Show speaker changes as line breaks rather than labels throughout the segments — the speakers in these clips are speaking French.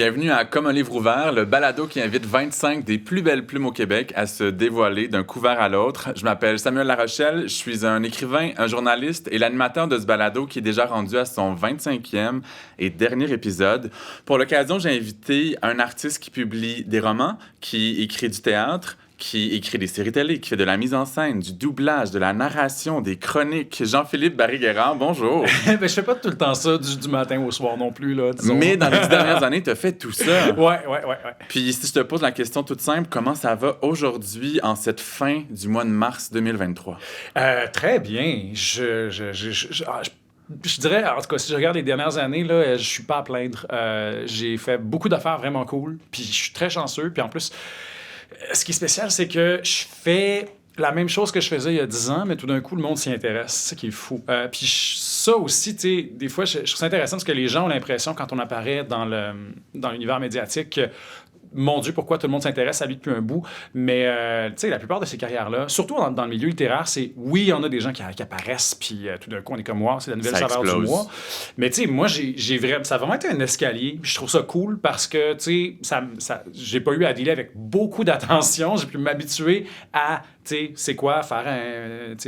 Bienvenue à Comme un livre ouvert, le balado qui invite 25 des plus belles plumes au Québec à se dévoiler d'un couvert à l'autre. Je m'appelle Samuel Larochelle, je suis un écrivain, un journaliste et l'animateur de ce balado qui est déjà rendu à son 25e et dernier épisode. Pour l'occasion, j'ai invité un artiste qui publie des romans, qui écrit du théâtre, qui écrit des séries télé, qui fait de la mise en scène, du doublage, de la narration, des chroniques. Jean-Philippe Barry-Guerrard, bonjour.
Je fais pas tout le temps ça du matin au soir non plus, là, disons.
Mais dans les 10 dernières années, tu as fait tout ça.
Ouais.
Puis si je te pose la question toute simple, comment ça va aujourd'hui en cette fin du mois de mars 2023?
Très bien. Je dirais, en tout cas, si je regarde les dernières années, là, je suis pas à plaindre. J'ai fait beaucoup d'affaires vraiment cool, puis je suis très chanceux. Puis en plus, ce qui est spécial, c'est que je fais la même chose que je faisais il y a 10 ans, mais tout d'un coup, le monde s'y intéresse. C'est ça qui est fou. Puis ça aussi, tu sais, des fois, je trouve ça intéressant parce que les gens ont l'impression, quand on apparaît dans l'univers médiatique, que mon Dieu, pourquoi tout le monde s'intéresse à lui depuis un bout. Mais, tu sais, la plupart de ces carrières-là, surtout dans le milieu littéraire, c'est, oui, il y en a des gens qui apparaissent, puis tout d'un coup, on est comme, wow, c'est la nouvelle saveur du mois. Mais, tu sais, moi, ça a vraiment été un escalier. Je trouve ça cool parce que, tu sais, j'ai pas eu à dealer avec beaucoup d'attention. J'ai pu m'habituer à, tu sais, c'est quoi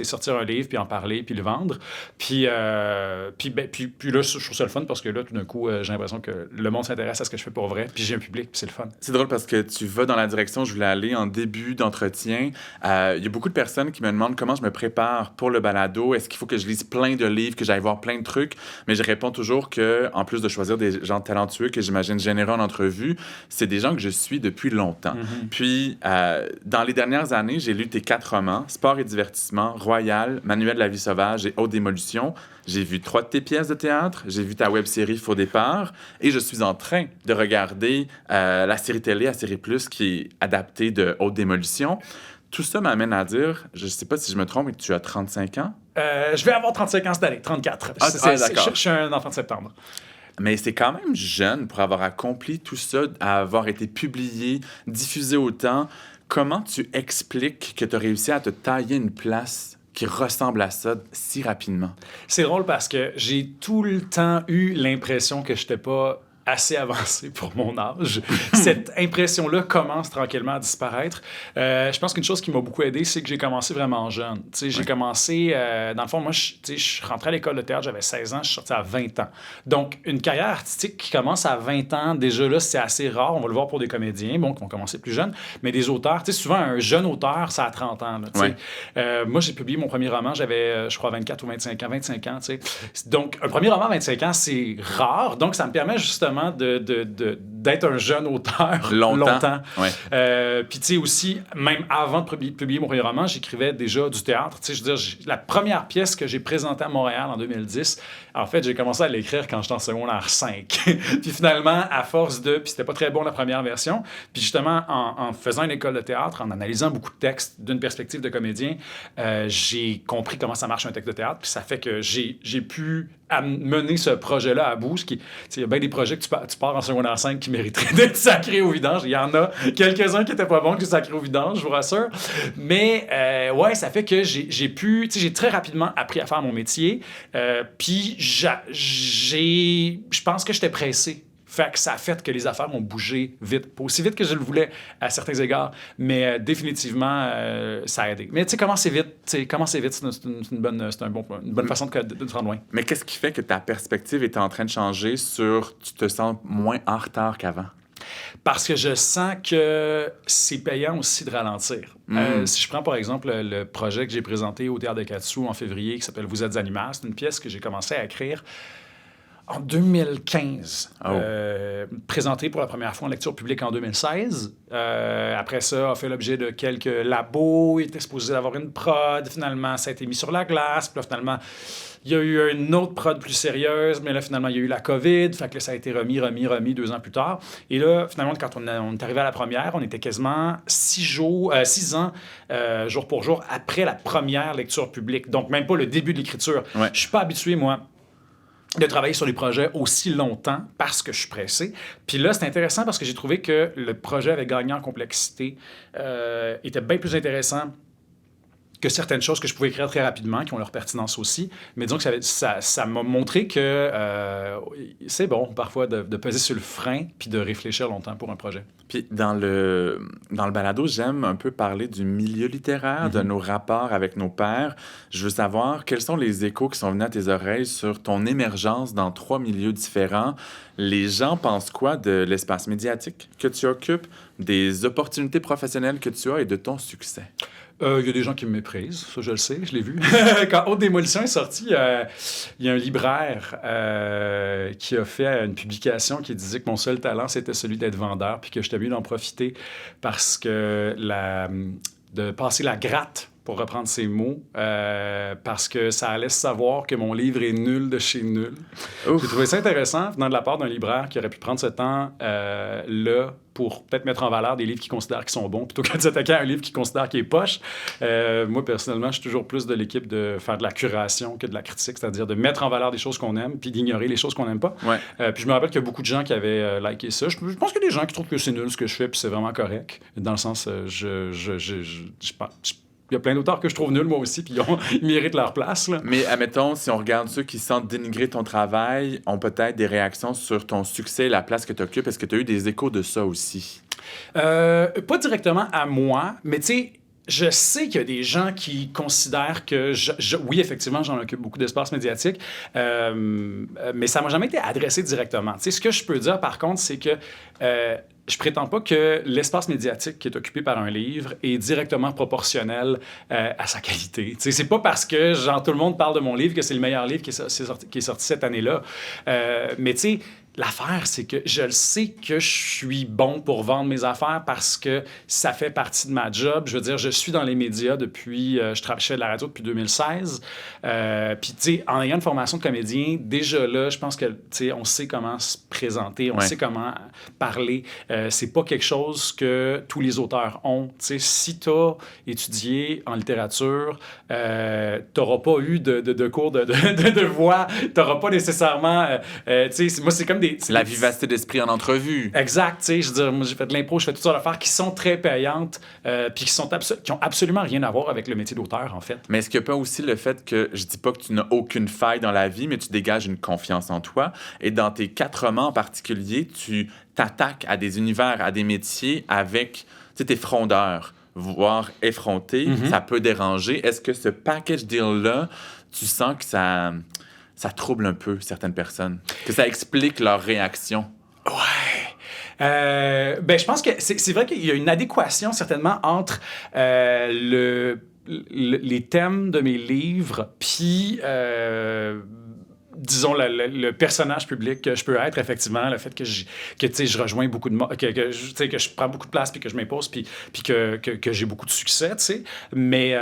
sortir un livre, puis en parler, puis le vendre. Puis là, je trouve ça le fun parce que là, tout d'un coup, j'ai l'impression que le monde s'intéresse à ce que je fais pour vrai, puis j'ai un public, puis c'est le fun.
C'est drôle parce que tu vas dans la direction où je voulais aller en début d'entretien. Il y a beaucoup de personnes qui me demandent comment je me prépare pour le balado. Est-ce qu'il faut que je lise plein de livres, que j'aille voir plein de trucs? Mais je réponds toujours que, en plus de choisir des gens talentueux que j'imagine généreux en entrevue, c'est des gens que je suis depuis longtemps. Mm-hmm. Puis, dans les dernières années, j'ai lu tes 4 romans, Sport et divertissement, Royal, Manuel de la vie sauvage et Haute démolition. J'ai vu 3 de tes pièces de théâtre, j'ai vu ta web-série Faux départ et je suis en train de regarder la série télé, la série Plus qui est adaptée de Haute démolition. Tout ça m'amène à dire, je ne sais pas si je me trompe, mais tu as 35 ans?
Je vais avoir 35 ans cette année, 34.
D'accord.
Je suis un enfant de septembre.
Mais c'est quand même jeune pour avoir accompli tout ça, avoir été publié, diffusé autant. Comment tu expliques que tu as réussi à te tailler une place qui ressemble à ça si rapidement?
C'est drôle parce que j'ai tout le temps eu l'impression que je n'étais pas assez avancé pour mon âge. Cette impression-là commence tranquillement à disparaître. Je pense qu'une chose qui m'a beaucoup aidé, c'est que j'ai commencé vraiment jeune. J'ai commencé, dans le fond, moi, je rentrais à l'école de théâtre, j'avais 16 ans, je suis sorti à 20 ans. Donc, une carrière artistique qui commence à 20 ans, déjà là, c'est assez rare. On va le voir pour des comédiens, bon, qui vont commencer plus jeunes, mais des auteurs, souvent, un jeune auteur, ça a 30 ans. Là, moi, j'ai publié mon premier roman, j'avais, je crois, 24 ou 25 ans. Donc, un premier roman à 25 ans, c'est rare. Donc, ça me permet justement d'être un jeune auteur longtemps.
Ouais.
Puis, tu sais, aussi, même avant de publier mon premier roman, j'écrivais déjà du théâtre. Tu sais, je veux dire, la première pièce que j'ai présentée à Montréal en 2010, en fait, j'ai commencé à l'écrire quand j'étais en secondaire 5. Puis finalement, à force puis c'était pas très bon la première version, puis justement, en faisant une école de théâtre, en analysant beaucoup de textes d'une perspective de comédien, j'ai compris comment ça marche un texte de théâtre, puis ça fait que j'ai pu mener ce projet-là à bout. Il y a bien des projets que tu pars en secondaire 5 qui mériteraient d'être sacrés au vidange. Il y en a quelques-uns qui n'étaient pas bons que sacrés au vidange, je vous rassure. Mais ouais, ça fait que j'ai très rapidement appris à faire mon métier. Puis je pense que j'étais pressé. Fait que ça a fait que les affaires ont bougé vite. Pas aussi vite que je le voulais à certains égards, mais définitivement, ça a aidé. Mais tu sais, commencer vite, c'est une bonne façon de se rendre loin.
Mais qu'est-ce qui fait que ta perspective est en train de changer sur tu te sens moins en retard qu'avant?
Parce que je sens que c'est payant aussi de ralentir. Si je prends, par exemple, le projet que j'ai présenté au Théâtre de Katsou en février, qui s'appelle « Vous êtes animal », c'est une pièce que j'ai commencé à écrire en 2015, présenté pour la première fois en lecture publique en 2016. Après ça, a fait l'objet de quelques labos. Il était supposé d'avoir une prod. Finalement, ça a été mis sur la glace. Puis là, finalement, il y a eu une autre prod plus sérieuse. Mais là, finalement, il y a eu la COVID. Fait que là, ça a été remis 2 ans plus tard. Et là, finalement, quand on est arrivé à la première, on était quasiment 6 ans, jour pour jour, après la première lecture publique. Donc, même pas le début de l'écriture.
Ouais.
Je suis pas habitué, moi, de travailler sur les projets aussi longtemps parce que je suis pressé. Puis là, c'est intéressant parce que j'ai trouvé que le projet avait gagné en complexité, était bien plus intéressant que certaines choses que je pouvais écrire très rapidement, qui ont leur pertinence aussi. Mais disons que ça m'a montré que c'est bon, parfois, de peser sur le frein puis de réfléchir longtemps pour un projet.
Puis dans le balado, j'aime un peu parler du milieu littéraire, de nos rapports avec nos pairs. Je veux savoir quels sont les échos qui sont venus à tes oreilles sur ton émergence dans 3 milieux différents. Les gens pensent quoi de l'espace médiatique que tu occupes, des opportunités professionnelles que tu as et de ton succès?
Il y a des gens qui me méprisent, ça je le sais, je l'ai vu. Quand Haute Démolition est sorti, il y a un libraire qui a fait une publication qui disait que mon seul talent, c'était celui d'être vendeur, puis que j'étais mieux d'en profiter parce que de passer la gratte, pour reprendre ses mots, parce que ça laisse savoir que mon livre est nul de chez nul. Ouf. J'ai trouvé ça intéressant, venant de la part d'un libraire qui aurait pu prendre ce temps-là pour peut-être mettre en valeur des livres qu'il considère qui sont bons, plutôt que de s'attaquer à un livre qu'il considère qui est poche. Moi, personnellement, je suis toujours plus de l'équipe de faire de la curation que de la critique, c'est-à-dire de mettre en valeur des choses qu'on aime puis d'ignorer les choses qu'on n'aime pas. Ouais. Puis je me rappelle qu'il y a beaucoup de gens qui avaient liké ça. Je pense qu'il y a des gens qui trouvent que c'est nul ce que je fais puis c'est vraiment correct. Dans le sens, il y a plein d'auteurs que je trouve nuls, moi aussi, puis ils méritent leur place. Là.
Mais admettons, si on regarde ceux qui sentent dénigrer ton travail, ont peut-être des réactions sur ton succès, la place que tu occupes. Est-ce que tu as eu des échos de ça aussi?
Pas directement à moi, mais tu sais, je sais qu'il y a des gens qui considèrent que, oui, effectivement, j'en occupe beaucoup d'espace médiatique, mais ça m'a jamais été adressé directement. Tu sais, ce que je peux dire, par contre, c'est que je prétends pas que l'espace médiatique qui est occupé par un livre est directement proportionnel à sa qualité. Tu sais, c'est pas parce que tout le monde parle de mon livre que c'est le meilleur livre qui est sorti cette année-là. Mais tu sais, l'affaire, c'est que je le sais que je suis bon pour vendre mes affaires parce que ça fait partie de ma job. Je veux dire, je suis dans les médias depuis... je fais de la radio depuis 2016. Puis, tu sais, en ayant une formation de comédien, déjà là, je pense que, tu sais, on sait comment se présenter, on sait comment parler. C'est pas quelque chose que tous les auteurs ont. Tu sais, si t'as étudié en littérature, t'auras pas eu de cours de voix, t'auras pas nécessairement... tu sais, moi, c'est comme
la vivacité d'esprit en entrevue.
Exact, tu sais, je veux dire, moi j'ai fait de l'impro, je fais toutes sortes d'affaires qui sont très payantes, puis qui ont absolument rien à voir avec le métier d'auteur, en fait.
Mais est-ce qu'il n'y a pas aussi le fait que, je dis pas que tu n'as aucune faille dans la vie, mais tu dégages une confiance en toi, et dans tes 4 romans en particulier, tu t'attaques à des univers, à des métiers avec, tu sais, tes frondeurs, voire effrontés, ça peut déranger. Est-ce que ce package deal-là, tu sens que ça trouble un peu certaines personnes, que ça explique leur réaction?
Ouais. Ben, je pense que c'est vrai qu'il y a une adéquation certainement entre les thèmes de mes livres puis disons, le personnage public que je peux être, effectivement, le fait que je rejoins beaucoup de monde, que je prends beaucoup de place puis que je m'impose puis que j'ai beaucoup de succès, tu sais. Mais...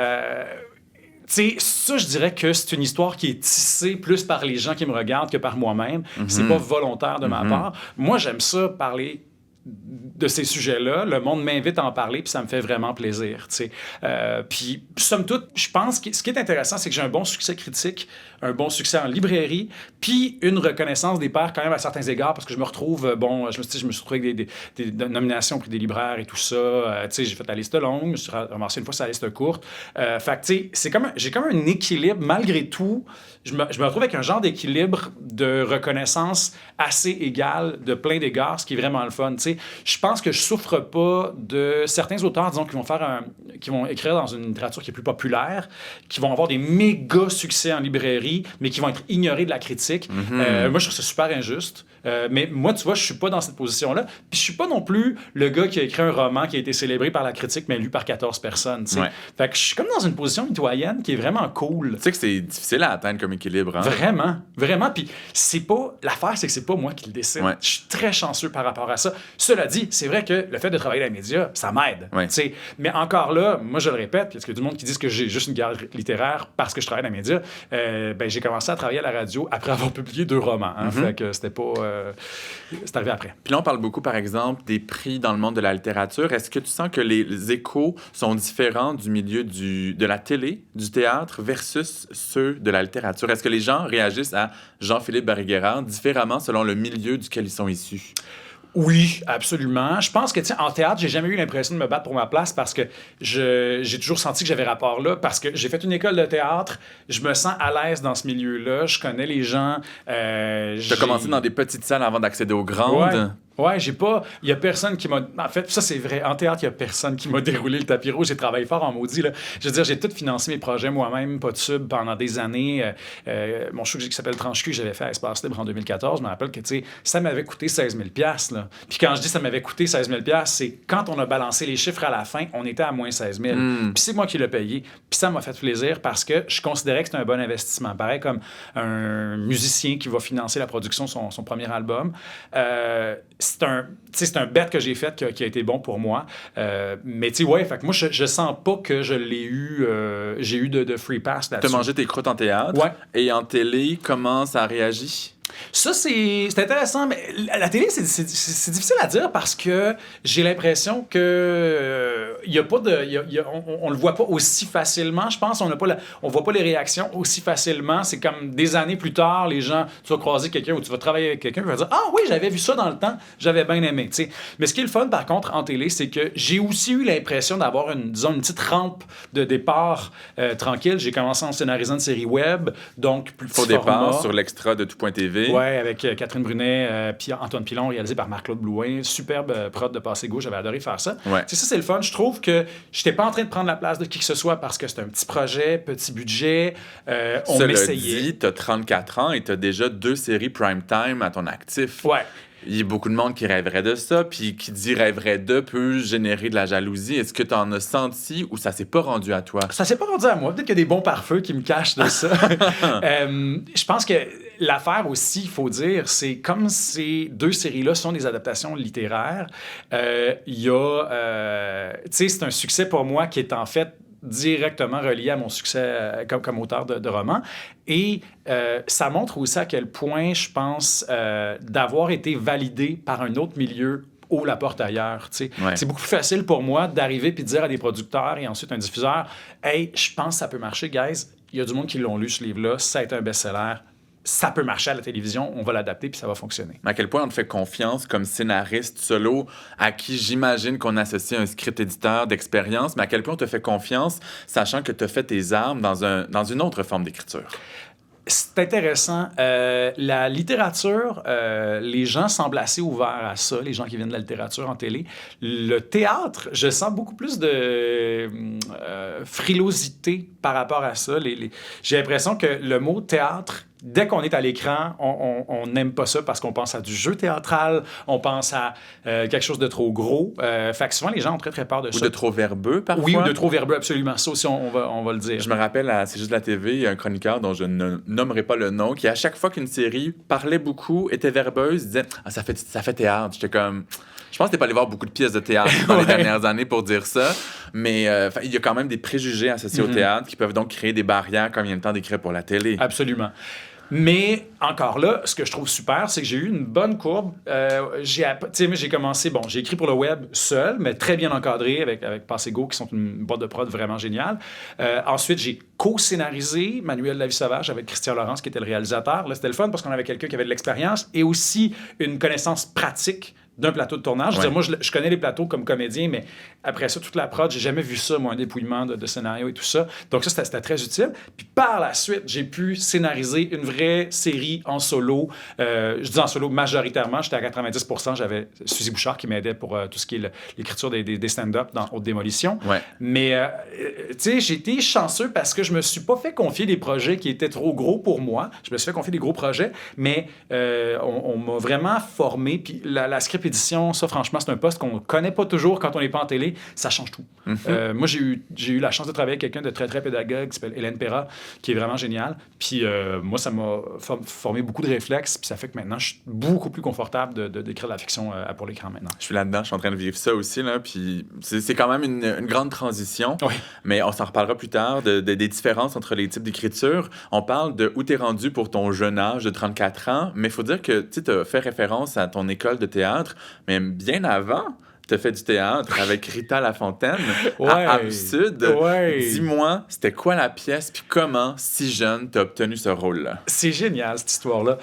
tu sais, ça, je dirais que c'est une histoire qui est tissée plus par les gens qui me regardent que par moi-même. C'est pas volontaire de ma part. Moi, j'aime ça parler de ces sujets-là. Le monde m'invite à en parler, puis ça me fait vraiment plaisir, tu sais. Puis, somme toute, je pense que ce qui est intéressant, c'est que j'ai un bon succès critique, un bon succès en librairie, puis une reconnaissance des pairs quand même à certains égards, parce que je me retrouve, je me suis retrouvé avec des nominations au prix des libraires et tout ça. Tu sais, j'ai fait la liste longue, je me suis ramassé une fois sur la liste courte. Fait que, tu sais, j'ai comme un équilibre, malgré tout. Je me retrouve avec un genre d'équilibre de reconnaissance assez égal de plein d'égards, ce qui est vraiment le fun, tu sais. Je pense que je souffre pas de certains auteurs, disons, qui vont écrire dans une littérature qui est plus populaire, qui vont avoir des méga succès en librairie, mais qui vont être ignorés de la critique. Moi, je trouve ça super injuste. Mais moi, tu vois, je suis pas dans cette position-là. Puis je suis pas non plus le gars qui a écrit un roman qui a été célébré par la critique, mais lu par 14 personnes, tu sais. Fait que je suis comme dans une position mitoyenne qui est vraiment cool.
Tu sais que c'est difficile à atteindre comme équilibre, hein?
Vraiment, vraiment. Puis l'affaire, c'est que c'est pas moi qui le décide. Je suis très chanceux par rapport à ça. Cela dit, c'est vrai que le fait de travailler dans les médias, ça m'aide. Tu sais. Mais encore là, moi, je le répète, parce qu'il y a du monde qui dit que j'ai juste une garde littéraire parce que je travaille dans les médias. Ben, j'ai commencé à travailler à la radio après avoir publié 2 romans. Hein, fait que c'était pas... c'est arrivé après.
Puis là, on parle beaucoup, par exemple, des prix dans le monde de la littérature. Est-ce que tu sens que les échos sont différents du milieu de la télé, du théâtre, versus ceux de la littérature? Est-ce que les gens réagissent à Jean-Philippe Barry-Guerrard différemment selon le milieu duquel ils sont issus?
Oui, absolument. Je pense que, tu sais, en théâtre, j'ai jamais eu l'impression de me battre pour ma place parce que j'ai toujours senti que j'avais rapport là, parce que j'ai fait une école de théâtre, je me sens à l'aise dans ce milieu-là, je connais les gens.
T'as commencé dans des petites salles avant d'accéder aux
Ouais.
grandes.
Ouais, j'ai pas. Il y a personne qui m'a. En fait, ça, c'est vrai. En théâtre, il y a personne qui m'a déroulé le tapis rouge. J'ai travaillé fort en maudit, là. Je veux dire, j'ai tout financé mes projets moi-même, pas de sub, pendant des années. Mon show qui s'appelle Tranche-Cul, que j'avais fait à Espace Libre en 2014. Je me rappelle que, tu sais, ça m'avait coûté 16 000 là. Puis quand je dis ça m'avait coûté 16 000 c'est quand on a balancé les chiffres à la fin, on était à moins 16 000. Puis c'est moi qui l'ai payé. Puis ça m'a fait plaisir parce que je considérais que c'était un bon investissement. Pareil comme un musicien qui va financer la production de son premier album. C'est un bet que j'ai fait qui a été bon pour moi. Mais tu sais, ouais, fait que moi, je sens pas que je l'ai eu. J'ai eu de free pass là-dessus.
T'as mangé tes croûtes en théâtre.
Ouais.
Et en télé, comment ça a réagi?
Ça, c'est intéressant, mais la télé, c'est difficile à dire parce que j'ai l'impression que y a pas de, on le voit pas aussi facilement, je pense. On voit pas les réactions aussi facilement. C'est comme des années plus tard, les gens, tu vas croiser quelqu'un ou tu vas travailler avec quelqu'un, qui va dire « Ah oui, j'avais vu ça dans le temps, j'avais bien aimé. » T'sais. Mais ce qui est le fun, par contre, en télé, c'est que j'ai aussi eu l'impression d'avoir disons, une petite rampe de départ tranquille. J'ai commencé en scénarisant une série web, donc plus petit
Au départ,
format.
sur l'extra de Tout.tv.
Ouais, avec Catherine Brunet, puis Antoine Pilon, réalisé par Marc-Claude Blouin. Superbe prod de Passé-Go, j'avais adoré faire ça.
Ouais.
Ça, c'est le fun. Je trouve que je n'étais pas en train de prendre la place de qui que ce soit parce que c'est un petit projet, petit budget. On m'essayait.
Dit, t'as 34 ans et t'as déjà 2 séries prime time à ton actif.
Ouais.
Il y a beaucoup de monde qui rêverait de ça, puis qui dit rêverait de peut générer de la jalousie. Est-ce que tu en as senti ou ça s'est pas rendu à toi?
Ça s'est pas rendu à moi. Peut-être qu'il y a des bons pare-feux qui me cachent de ça. Je pense que l'affaire aussi, il faut dire, c'est comme ces 2 séries-là sont des adaptations littéraires, il y a... tu sais, c'est un succès pour moi qui est en fait directement relié à mon succès comme auteur de romans. Et ça montre aussi à quel point, je pense, d'avoir été validé par un autre milieu haut la porte ailleurs. Ouais. C'est beaucoup plus facile pour moi d'arriver et de dire à des producteurs et ensuite un diffuseur « Hey, je pense que ça peut marcher, guys. Il y a du monde qui l'ont lu, ce livre-là. Ça a été un best-seller. Ça peut marcher à la télévision, on va l'adapter puis ça va fonctionner. »
À quel point on te fait confiance comme scénariste solo à qui j'imagine qu'on associe un script éditeur d'expérience, mais à quel point on te fait confiance sachant que tu as fait tes armes dans une autre forme d'écriture?
C'est intéressant. La littérature, les gens semblent assez ouverts à ça, les gens qui viennent de la littérature en télé. Le théâtre, je sens beaucoup plus de frilosité par rapport à ça. J'ai l'impression que le mot théâtre, dès qu'on est à l'écran, on n'aime pas ça parce qu'on pense à du jeu théâtral, on pense à quelque chose de trop gros. Fait que souvent, les gens ont très, très peur de ça.
Ou de trop verbeux, parfois.
Oui, ou de trop verbeux, absolument. Ça aussi, on va le dire.
Je me rappelle, C'est juste la TV, il y a un chroniqueur dont je ne nommerai pas le nom, qui, à chaque fois qu'une série parlait beaucoup, était verbeuse, disait « Ah, ça fait théâtre. » J'étais comme... Je pense que t'es pas allé voir beaucoup de pièces de théâtre dans les dernières années pour dire ça, mais il y a quand même des préjugés associés au théâtre qui peuvent donc créer des barrières quand il y a le temps d'écrire pour la télé.
Absolument. Mais encore là, ce que je trouve super, c'est que j'ai eu une bonne courbe. J'ai commencé, j'ai écrit pour le web seul, mais très bien encadré avec Passé-Go, qui sont une boîte de prod vraiment géniale. Ensuite, j'ai co-scénarisé Manuel La Vie Sauvage avec Christian Laurence, qui était le réalisateur. Là, c'était le fun parce qu'on avait quelqu'un qui avait de l'expérience et aussi une connaissance pratique d'un plateau de tournage. Je veux dire, moi, je connais les plateaux comme comédien, mais après ça, toute la prod, j'ai jamais vu ça, moi, un dépouillement de scénario et tout ça. Donc ça, c'était très utile. Puis par la suite, j'ai pu scénariser une vraie série en solo. Je dis en solo majoritairement, j'étais à 90%. J'avais Suzy Bouchard qui m'aidait pour tout ce qui est l'écriture des stand-up dans Haute Démolition.
Ouais.
Mais, tu sais, j'ai été chanceux parce que je me suis pas fait confier des projets qui étaient trop gros pour moi. Je me suis fait confier des gros projets, mais on m'a vraiment formé. Puis la script édition, ça, franchement, c'est un poste qu'on ne connaît pas toujours quand on n'est pas en télé. Ça change tout. Moi, j'ai eu la chance de travailler avec quelqu'un de très, très pédagogue qui s'appelle Hélène Perra, qui est vraiment génial. Puis moi, ça m'a formé beaucoup de réflexes. Puis ça fait que maintenant, je suis beaucoup plus confortable d'écrire de la fiction pour l'écran maintenant.
Je suis là-dedans, je suis en train de vivre ça aussi. Là, puis c'est quand même une grande transition.
Oui.
Mais on s'en reparlera plus tard des différences entre les types d'écriture. On parle de où t'es rendu pour ton jeune âge de 34 ans. Mais il faut dire que tu as fait référence à ton école de théâtre. Mais bien avant, tu as fait du théâtre avec Rita Lafontaine
Ouais.
à Âme-Sud.
Ouais.
Dis-moi, c'était quoi la pièce, puis comment, si jeune, tu as obtenu ce rôle-là?
C'est génial, cette histoire-là.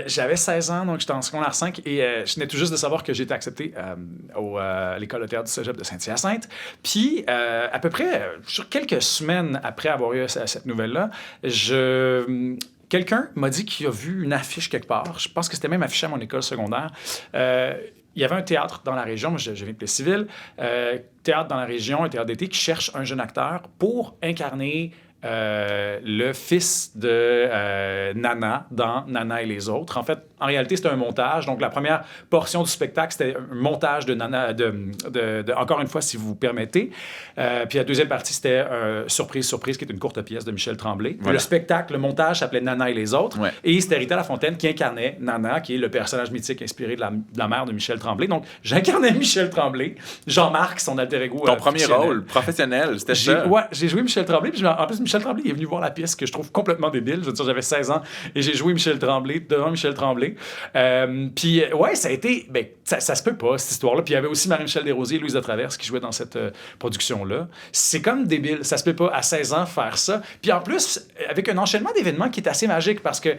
J'avais 16 ans, donc j'étais en secondaire 5 et je venais tout juste de savoir que j'ai été accepté à l'école de théâtre du cégep de Saint-Hyacinthe. Puis, à peu près, sur quelques semaines après avoir eu cette nouvelle-là, quelqu'un m'a dit qu'il a vu une affiche quelque part. Je pense que c'était même affiché à mon école secondaire. Il y avait un théâtre dans la région, moi je viens de Plessisville, théâtre dans la région, un théâtre d'été qui cherche un jeune acteur pour incarner le fils de Nana dans Nana et les autres. En fait, en réalité, c'était un montage. Donc, la première portion du spectacle, c'était un montage de Nana, encore une fois, si vous permettez. Puis la deuxième partie, c'était Surprise, Surprise, qui est une courte pièce de Michel Tremblay. Voilà. Le spectacle, le montage s'appelait Nana et les autres. Ouais. Et c'était Rita Lafontaine qui incarnait Nana, qui est le personnage mythique inspiré de la mère de Michel Tremblay. Donc, j'incarnais Michel Tremblay. Jean-Marc, son alter ego.
Ton premier rôle professionnel, c'était ça?
Ouais, j'ai joué Michel Tremblay. Puis en plus, Michel Tremblay est venu voir la pièce que je trouve complètement débile. Je veux dire, j'avais 16 ans et j'ai joué Michel Tremblay devant Michel Tremblay. Puis, ouais, ça a été... Ben, ça se peut pas, cette histoire-là. Puis, il y avait aussi Marie-Michel Desrosiers et Louise de Traverse qui jouaient dans cette production-là. C'est comme débile. Ça se peut pas, à 16 ans, faire ça. Puis, en plus, avec un enchaînement d'événements qui est assez magique parce que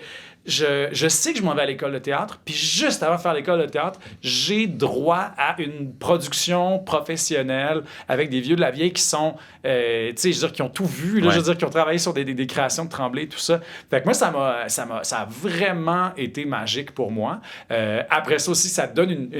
je sais que je m'en vais à l'école de théâtre. Puis, juste avant de faire l'école de théâtre, j'ai droit à une production professionnelle avec des vieux de la vieille qui sont... tu sais, je veux dire, qui ont tout vu. Là, ouais. Je veux dire, qui ont travaillé sur des créations de Tremblay, tout ça. Fait que moi, ça a vraiment été magique pour moi. Après ça aussi, ça donne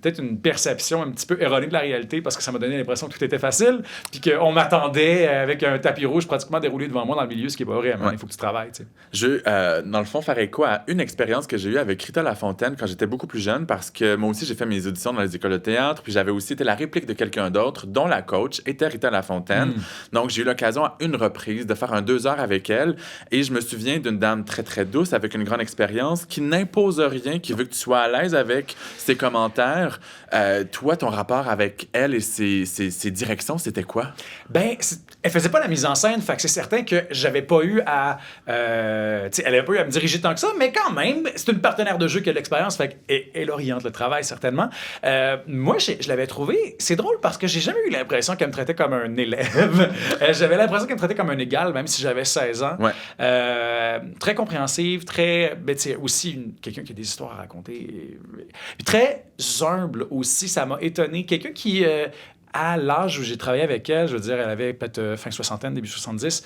peut-être une perception un petit peu erronée de la réalité parce que ça m'a donné l'impression que tout était facile puis qu'on m'attendait avec un tapis rouge pratiquement déroulé devant moi dans le milieu, ce qui n'est pas vrai. Ouais. Il faut que tu travailles. Tu sais.
Dans le fond, faire écho à une expérience que j'ai eue avec Rita Lafontaine quand j'étais beaucoup plus jeune parce que moi aussi, j'ai fait mes auditions dans les écoles de théâtre puis j'avais aussi été la réplique de quelqu'un d'autre dont la coach était Rita Lafontaine. Donc, j'ai eu l'occasion à une reprise de faire un 2 heures avec elle et je me souviens d'une dame très, très douce avec une grande expérience qui n'impose rien, qui veut que tu sois à l'aise avec ses commentaires. Toi, ton rapport avec elle et ses directions, c'était quoi?
Ben, elle faisait pas la mise en scène, fait que c'est certain que j'avais pas eu à... elle avait pas eu à me diriger tant que ça, mais quand même, c'est une partenaire de jeu qui a de l'expérience, fait qu'elle oriente le travail, certainement. Moi, je l'avais trouvé... C'est drôle parce que j'ai jamais eu l'impression qu'elle me traitait comme un élève. J'avais l'impression qu'elle me traitait comme un égal, même si j'avais 16 ans. Ouais. Très compréhensive, très... Ben, aussi quelqu'un qui a des histoires à raconter. Très humble aussi, ça m'a étonné. Quelqu'un qui... à l'âge où j'ai travaillé avec elle, je veux dire, elle avait peut-être fin soixantaine, début 70,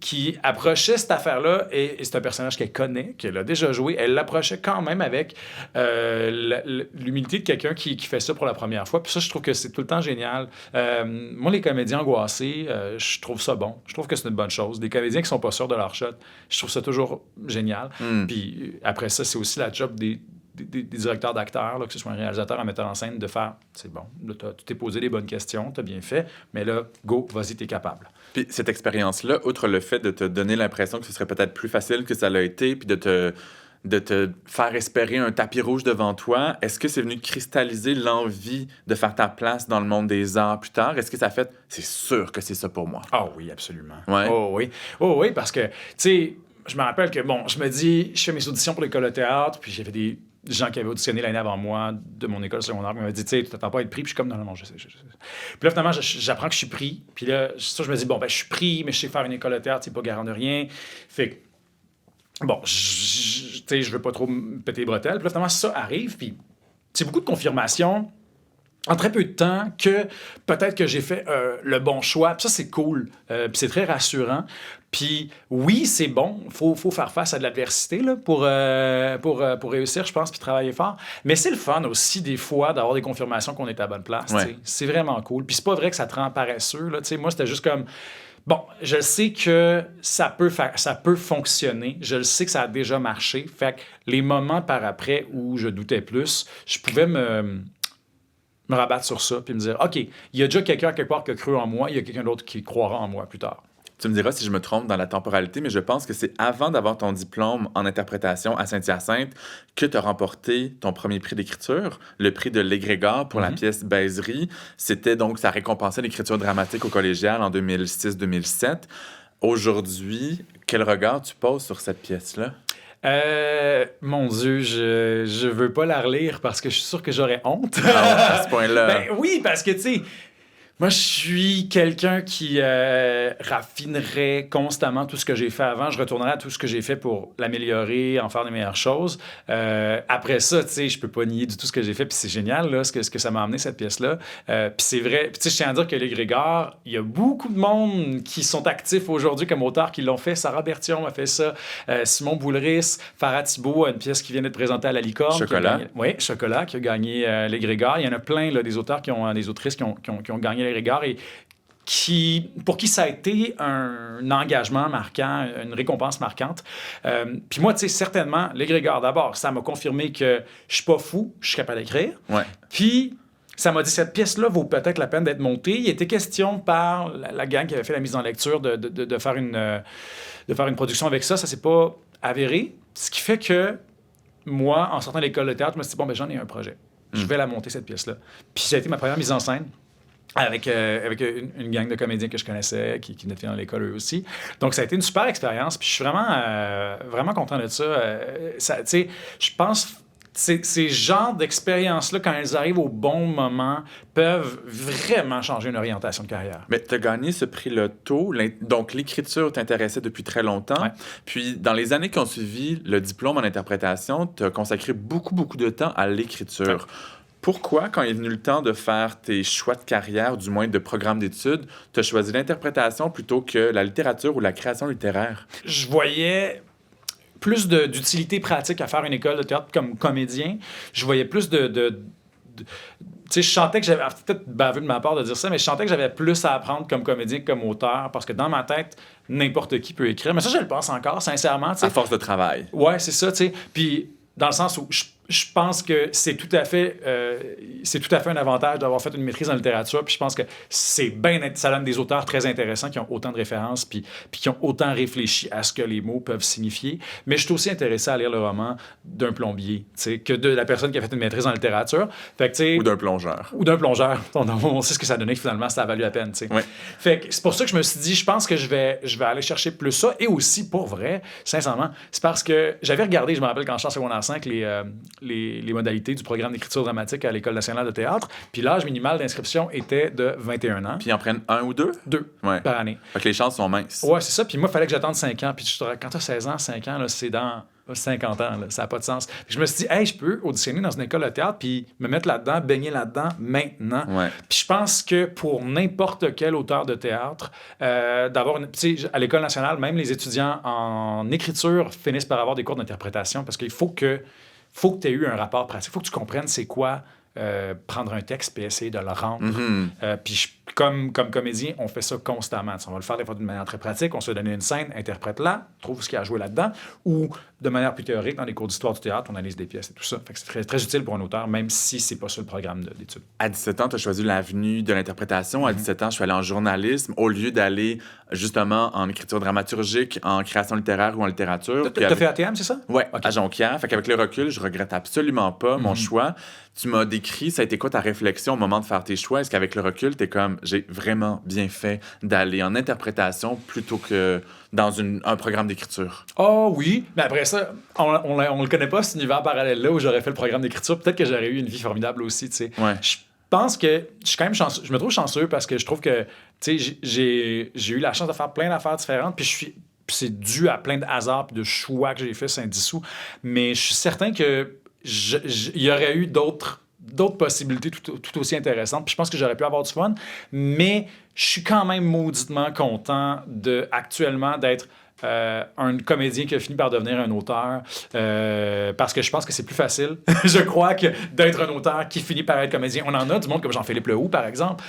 qui approchait cette affaire-là, et c'est un personnage qu'elle connaît, qu'elle a déjà joué, elle l'approchait quand même avec l'humilité de quelqu'un qui fait ça pour la première fois. Puis ça, je trouve que c'est tout le temps génial. Moi, les comédiens angoissés, je trouve ça bon. Je trouve que c'est une bonne chose. Des comédiens qui sont pas sûrs de leur shot, je trouve ça toujours génial. Puis après ça, c'est aussi la job des directeurs d'acteurs, là, que ce soit un réalisateur, un metteur en scène, de faire, c'est bon, là, tu t'es posé les bonnes questions, tu as bien fait, mais là, go, vas-y, t'es capable.
Puis cette expérience-là, outre le fait de te donner l'impression que ce serait peut-être plus facile que ça l'a été, puis de te faire espérer un tapis rouge devant toi, est-ce que c'est venu cristalliser l'envie de faire ta place dans le monde des arts plus tard? Est-ce que ça fait, c'est sûr que c'est ça pour moi?
Ah oui, absolument.
Ouais.
Oh oui, parce que, tu sais, je me rappelle que, bon, je me dis, je fais mes auditions pour l'école de théâtre, puis j'avais des gens qui avaient auditionné l'année avant moi de mon école secondaire, qui m'avaient dit, tu sais, tu t'attends pas à être pris, puis je suis comme, non, je sais. Puis là, finalement, j'apprends que je suis pris, puis là, je me dis, bon, ben, je suis pris, mais je sais faire une école de théâtre, c'est pas garant de rien. Fait que, bon, tu sais, je veux pas trop me péter les bretelles. Puis là, finalement, ça arrive, puis c'est beaucoup de confirmation en très peu de temps que peut-être que j'ai fait le bon choix. Puis ça, c'est cool. Puis c'est très rassurant. Puis oui, c'est bon. Faut faire face à de l'adversité là, pour réussir, je pense, puis travailler fort. Mais c'est le fun aussi, des fois, d'avoir des confirmations qu'on est à la bonne place. Ouais. C'est vraiment cool. Puis c'est pas vrai que ça te rend paresseux. Là, moi, c'était juste comme... Bon, je sais que ça peut fonctionner. Je le sais que ça a déjà marché. Fait que les moments par après où je doutais plus, je pouvais me rabattre sur ça puis me dire, OK, il y a déjà quelqu'un quelque part qui a cru en moi, il y a quelqu'un d'autre qui croira en moi plus tard.
Tu me diras si je me trompe dans la temporalité, mais je pense que c'est avant d'avoir ton diplôme en interprétation à Saint-Hyacinthe que tu as remporté ton premier prix d'écriture, le prix de l'Égrégore pour la pièce Baiserie. C'était donc, ça récompensait l'écriture dramatique au collégial en 2006-2007. Aujourd'hui, quel regard tu poses sur cette pièce-là?
Mon Dieu, je veux pas la relire parce que je suis sûr que j'aurais honte.
Ah, à ce point-là.
Ben oui, parce que, tu sais, moi, je suis quelqu'un qui raffinerait constamment tout ce que j'ai fait avant. Je retournerais à tout ce que j'ai fait pour l'améliorer, en faire de meilleures choses. Après ça, tu sais, je peux pas nier du tout ce que j'ai fait. Puis c'est génial, là, ce que ça m'a amené, cette pièce-là. Puis c'est vrai. Puis tu sais, je tiens à dire que Les Grégor, il y a beaucoup de monde qui sont actifs aujourd'hui comme auteurs qui l'ont fait. Sarah Berthiaume a fait ça. Simon Boulris, Farah Thibault, une pièce qui vient d'être présentée à la Licorne.
Chocolat.
Oui, Chocolat, qui a gagné Les Grégor. Il y en a plein, là, des auteurs des autrices qui ont gagné Les Grégor et pour qui ça a été un engagement marquant, une récompense marquante. Puis moi, tu sais, certainement, Les Grégor, d'abord, ça m'a confirmé que je suis pas fou, je suis capable d'écrire.
Ouais.
Puis ça m'a dit, cette pièce-là vaut peut-être la peine d'être montée. Il était question par la gang qui avait fait la mise en lecture de faire une production avec ça. Ça s'est pas avéré. Ce qui fait que moi, en sortant de l'école de théâtre, je me suis dit, bon, ben j'en ai un projet. Je vais la monter, cette pièce-là. Puis ça a été ma première mise en scène. Avec une gang de comédiens que je connaissais, qui venaient de finir dans l'école eux aussi. Donc, ça a été une super expérience. Puis je suis vraiment content de ça. Tu sais, je pense ces genres d'expériences-là, quand elles arrivent au bon moment, peuvent vraiment changer une orientation de carrière.
Mais tu as gagné ce prix-là tôt, donc l'écriture t'intéressait depuis très longtemps.
Ouais.
Puis dans les années qui ont suivi le diplôme en interprétation, tu as consacré beaucoup, beaucoup de temps à l'écriture.
Ouais.
Pourquoi, quand est venu le temps de faire tes choix de carrière, du moins de programme d'études, tu as choisi l'interprétation plutôt que la littérature ou la création littéraire?
Je voyais plus d'utilité pratique à faire une école de théâtre comme comédien. Je voyais plus tu sais, je sentais que j'avais, peut-être baveux de ma part de dire ça, mais je sentais que j'avais plus à apprendre comme comédien que comme auteur, parce que dans ma tête, n'importe qui peut écrire. Mais ça, je le pense encore, sincèrement.
À force de travail.
Ouais, c'est ça, tu sais. Puis, dans le sens où je pense que c'est tout à fait un avantage d'avoir fait une maîtrise en littérature. Puis je pense que ça donne des auteurs très intéressants qui ont autant de références puis qui ont autant réfléchi à ce que les mots peuvent signifier. Mais je suis aussi intéressé à lire le roman d'un plombier, tu sais, que de la personne qui a fait une maîtrise en littérature. Fait que, tu sais,
Ou d'un plongeur.
Ou d'un plongeur. On sait ce que ça donnait, que finalement, ça a valu la peine, tu sais.
Ouais.
Fait que c'est pour ça que je me suis dit, je pense que je vais aller chercher plus ça. Et aussi, pour vrai, sincèrement, c'est parce que j'avais regardé, je me rappelle quand je suis en secondaire 5, les modalités du programme d'écriture dramatique à l'École nationale de théâtre. Puis l'âge minimal d'inscription était de 21 ans.
Puis ils en prennent 1 ou 2?
2
Ouais.
par année.
Fait que les chances sont minces.
Ouais, c'est ça. Puis moi, il fallait que j'attende 5 ans. Puis quand tu as 16 ans, 5 ans, là, c'est dans 50 ans. Là, ça n'a pas de sens. Puis je me suis dit, hey, je peux auditionner dans une école de théâtre puis me mettre là-dedans, baigner là-dedans maintenant.
Ouais.
Puis je pense que pour n'importe quel auteur de théâtre, d'avoir une... Tu sais, à l'École nationale, même les étudiants en écriture finissent par avoir des cours d'interprétation parce qu'il faut que tu aies eu un rapport pratique. Il faut que tu comprennes c'est quoi prendre un texte et essayer de le rendre.
Mm-hmm.
Puis comme comédien, on fait ça constamment. T'sais, on va le faire des fois d'une manière très pratique. On se donne une scène, interprète-la, trouve ce qu'il y a à jouer là-dedans. Ou de manière plus théorique, dans les cours d'histoire du théâtre, on analyse des pièces et tout ça. Fait que c'est très, très utile pour un auteur, même si c'est pas ça le programme d'études.
À 17 ans, tu as choisi l'avenue de l'interprétation. À 17 ans, je suis allé en journalisme au lieu d'aller justement en écriture dramaturgique, en création littéraire ou en littérature.
T'as fait ATM, c'est ça?
Ouais,
Okay.
à Jonquière. Fait qu'avec le recul, je regrette absolument pas mon choix. Tu m'as décrit, ça a été quoi ta réflexion au moment de faire tes choix? Est-ce qu'avec le recul, t'es comme, j'ai vraiment bien fait d'aller en interprétation plutôt que dans un programme d'écriture?
Oh oui, mais après ça, on le connaît pas, cet univers parallèle-là où j'aurais fait le programme d'écriture. Peut-être que j'aurais eu une vie formidable aussi, tu sais.
Ouais.
Je pense que je suis quand même chanceux. Je me trouve chanceux parce que je trouve que, tu sais, j'ai eu la chance de faire plein d'affaires différentes, puis c'est dû à plein de hasards et de choix que j'ai fait sans dissous. Mais je suis certain que il y aurait eu d'autres possibilités tout aussi intéressantes. Puis je pense que j'aurais pu avoir du fun. Mais je suis quand même mauditement content actuellement d'être un comédien qui a fini par devenir un auteur parce que je pense que c'est plus facile, je crois, que d'être un auteur qui finit par être comédien. On en a du monde comme Jean-Philippe Lehoux, par exemple,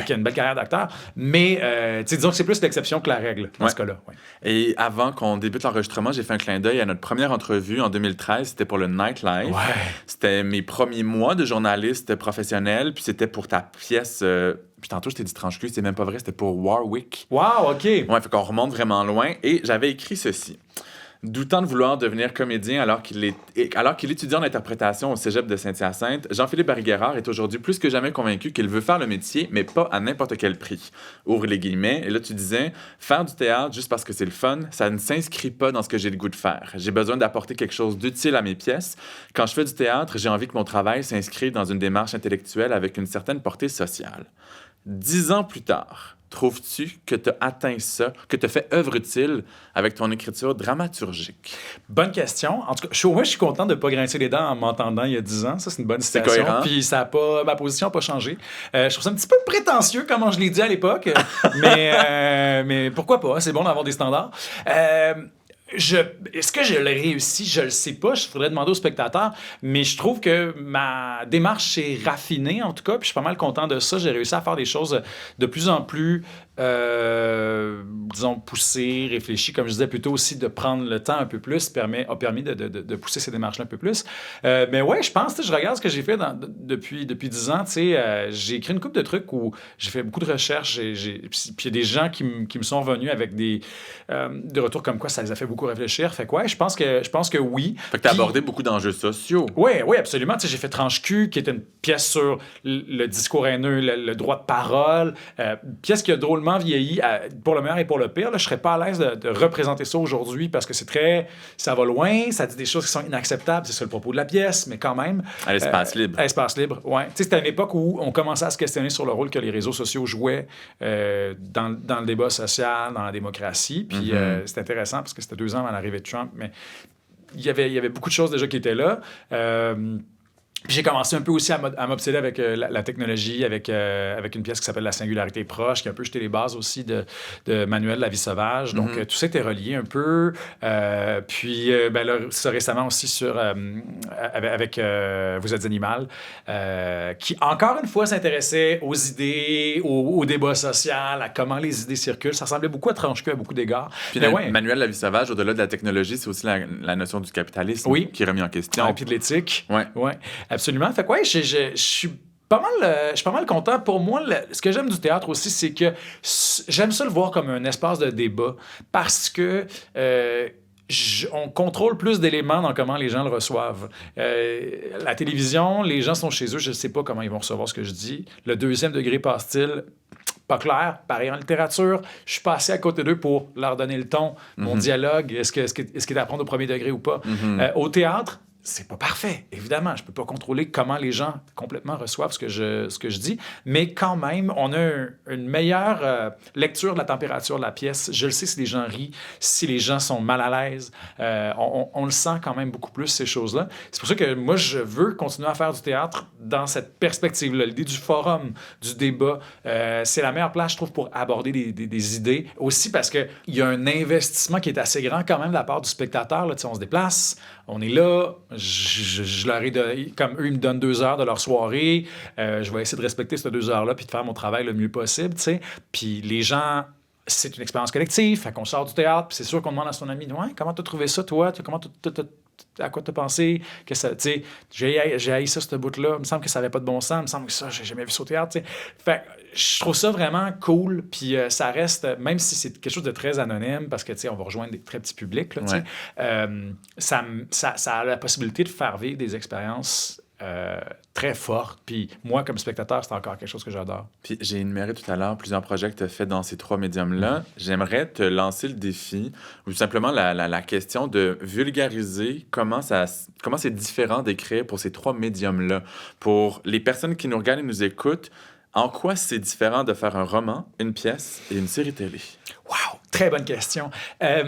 qui a une belle carrière d'acteur. Mais disons que c'est plus l'exception que la règle dans ce cas-là. Ouais.
Et avant qu'on débute l'enregistrement, j'ai fait un clin d'œil à notre première entrevue en 2013. C'était pour le Nightlife.
Ouais.
C'était mes premiers mois de journaliste professionnel. Puis c'était pour ta pièce... Puis tantôt, je t'ai dit tranche-cul, c'est même pas vrai, c'était pour Warwick.
Wow, OK.
Ouais, fait qu'on remonte vraiment loin. Et j'avais écrit ceci. Doutant de vouloir devenir comédien alors qu'il étudie en interprétation au cégep de Saint-Hyacinthe, Jean-Philippe Barry-Guerrard est aujourd'hui plus que jamais convaincu qu'il veut faire le métier, mais pas à n'importe quel prix. Ouvre les guillemets, et là tu disais, faire du théâtre juste parce que c'est le fun, ça ne s'inscrit pas dans ce que j'ai le goût de faire. J'ai besoin d'apporter quelque chose d'utile à mes pièces. Quand je fais du théâtre, j'ai envie que mon travail s'inscrive dans une démarche intellectuelle avec une certaine portée sociale. 10 ans plus tard, trouves-tu que tu as atteint ça, que tu as fait œuvre utile avec ton écriture dramaturgique?
Bonne question. En tout cas, moi, je suis content de ne pas grincer les dents en m'entendant il y a 10 ans. Ça, c'est une bonne
C'est
citation.
cohérent.
Puis ma position n'a pas changé. Je trouve ça un petit peu prétentieux, comment je l'ai dit à l'époque. mais pourquoi pas? C'est bon d'avoir des standards. Est-ce que je l'ai réussi? Je le sais pas. Je faudrait demander aux spectateurs. Mais je trouve que ma démarche s'est raffinée, en tout cas. Puis je suis pas mal content de ça. J'ai réussi à faire des choses de plus en plus, disons, poussées, réfléchies. Comme je disais, plutôt aussi de prendre le temps un peu plus a permis de pousser ces démarches-là un peu plus. Mais ouais, je pense, je regarde ce que j'ai fait depuis 10 ans. J'ai écrit une couple de trucs où j'ai fait beaucoup de recherches. Puis il y a des gens qui me sont revenus avec des retours comme quoi ça les a fait beaucoup réfléchir. Fait que ouais, je pense que oui.
Fait que tu as abordé beaucoup d'enjeux sociaux.
Oui, absolument. J'ai fait Tranche-Cul, qui est une pièce sur le discours haineux, le droit de parole. Pièce qui a drôlement vieilli, pour le meilleur et pour le pire. Là, je serais pas à l'aise de représenter ça aujourd'hui parce que ça va loin, ça dit des choses qui sont inacceptables. C'est ça le propos de la pièce, mais quand même.
À l'espace libre.
À l'espace libre, oui. C'était une époque où on commençait à se questionner sur le rôle que les réseaux sociaux jouaient dans le débat social, dans la démocratie. Puis c'était intéressant parce que c'était 2 ans avant l'arrivée de Trump, mais il y avait beaucoup de choses déjà qui étaient là. Puis j'ai commencé un peu aussi à m'obséder avec la technologie, avec une pièce qui s'appelle La singularité proche, qui a un peu jeté les bases aussi de Manuel La vie sauvage. Donc, tout ça était relié un peu. Puis, là, ça récemment aussi avec Vous êtes animal, qui, encore une fois, s'intéressait aux idées, au débat social, à comment les idées circulent. Ça ressemblait beaucoup à Tranche-Cul à beaucoup d'égards.
Puis Manuel La vie sauvage, au-delà de la technologie, c'est aussi la notion du capitalisme qui est remis en question.
Et puis de l'éthique.
Oui.
Absolument. Fait que ouais, je suis pas mal content. Pour moi, ce que j'aime du théâtre aussi, c'est que j'aime ça le voir comme un espace de débat parce que on contrôle plus d'éléments dans comment les gens le reçoivent. La télévision, les gens sont chez eux, je ne sais pas comment ils vont recevoir ce que je dis. Le deuxième degré passe-t-il? Pas clair. Pareil en littérature, je suis passé à côté d'eux pour leur donner le ton, mon dialogue, est-ce qu'il est à prendre au premier degré ou pas? Au théâtre, c'est pas parfait, évidemment. Je peux pas contrôler comment les gens complètement reçoivent ce que je dis, mais quand même, on a une meilleure lecture de la température de la pièce. Je le sais si les gens rient, si les gens sont mal à l'aise. On le sent quand même beaucoup plus, ces choses-là. C'est pour ça que moi, je veux continuer à faire du théâtre dans cette perspective-là. L'idée du forum, du débat, c'est la meilleure place, je trouve, pour aborder des idées. Aussi parce qu'il y a un investissement qui est assez grand quand même de la part du spectateur. Là, on se déplace, on est là, je leur ai donné, comme eux, ils me donnent 2 heures de leur soirée. Je vais essayer de respecter ces 2 heures-là puis de faire mon travail le mieux possible, tu sais. Puis les gens, c'est une expérience collective, fait qu'on sort du théâtre, puis c'est sûr qu'on demande à son ami, ouais, comment t'as trouvé ça, toi? À quoi t'as pensé? Que ça, tu sais, j'ai haï ça, ce bout-là. Il me semble que ça n'avait pas de bon sens. Il me semble que ça, j'ai jamais vu ça au théâtre, tu sais. Fait je trouve ça vraiment cool, puis ça reste, même si c'est quelque chose de très anonyme, parce que, tu sais, on va rejoindre des très petits publics, là, tu sais, ça a la possibilité de faire vivre des expériences très fortes. Puis moi, comme spectateur, c'est encore quelque chose que j'adore.
Puis j'ai énuméré tout à l'heure plusieurs projets que tu as fait dans ces 3 médiums-là. J'aimerais te lancer le défi, ou simplement la question de vulgariser comment c'est différent d'écrire pour ces 3 médiums-là. Pour les personnes qui nous regardent et nous écoutent, en quoi c'est différent de faire un roman, une pièce et une série télé?
Wow! Très bonne question. Là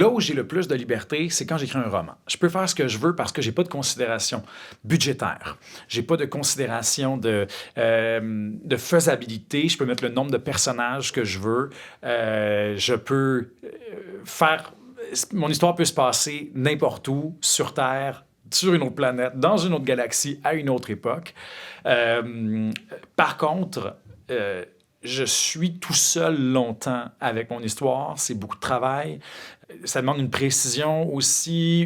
où j'ai le plus de liberté, c'est quand j'écris un roman. Je peux faire ce que je veux parce que j'ai pas de considération budgétaire. J'ai pas de considération de faisabilité. Je peux mettre le nombre de personnages que je veux. Je peux faire... Mon histoire peut se passer n'importe où, sur Terre, sur une autre planète, dans une autre galaxie, à une autre époque. Par contre... je suis tout seul longtemps avec mon histoire. C'est beaucoup de travail. ça demande une précision aussi,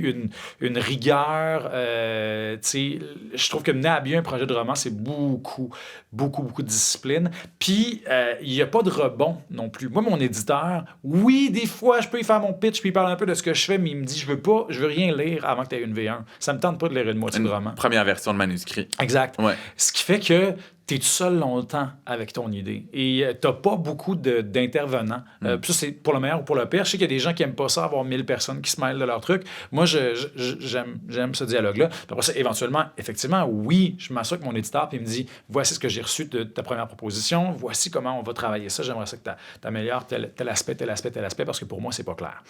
une rigueur. Je trouve que mener à bien un projet de roman, c'est beaucoup de discipline. Puis, il n'y a pas de rebond non plus. Moi, mon éditeur, oui, des fois, je peux y faire mon pitch, puis il parle un peu de ce que je fais, mais il me dit, je veux rien lire avant que tu aies une V1. Ça me tente pas de lire une moitié de roman.
Première version de manuscrit.
Exact.
Ouais.
Ce qui fait que tu es tout seul longtemps avec ton idée. Et tu n'as pas beaucoup d'intervenants. Puis ça, c'est pour le meilleur ou pour le pire. Je sais qu'il y a des gens qui n'aiment pas ça, avoir 1000 personnes qui se mêlent de leur truc. Moi, j'aime ce dialogue-là. Puis après ça, éventuellement, effectivement, oui, je m'assure que mon éditeur, puis il me dit, voici ce que j'ai reçu de ta première proposition, voici comment on va travailler ça, j'aimerais ça que tu améliores tel aspect, parce que pour moi, c'est pas clair.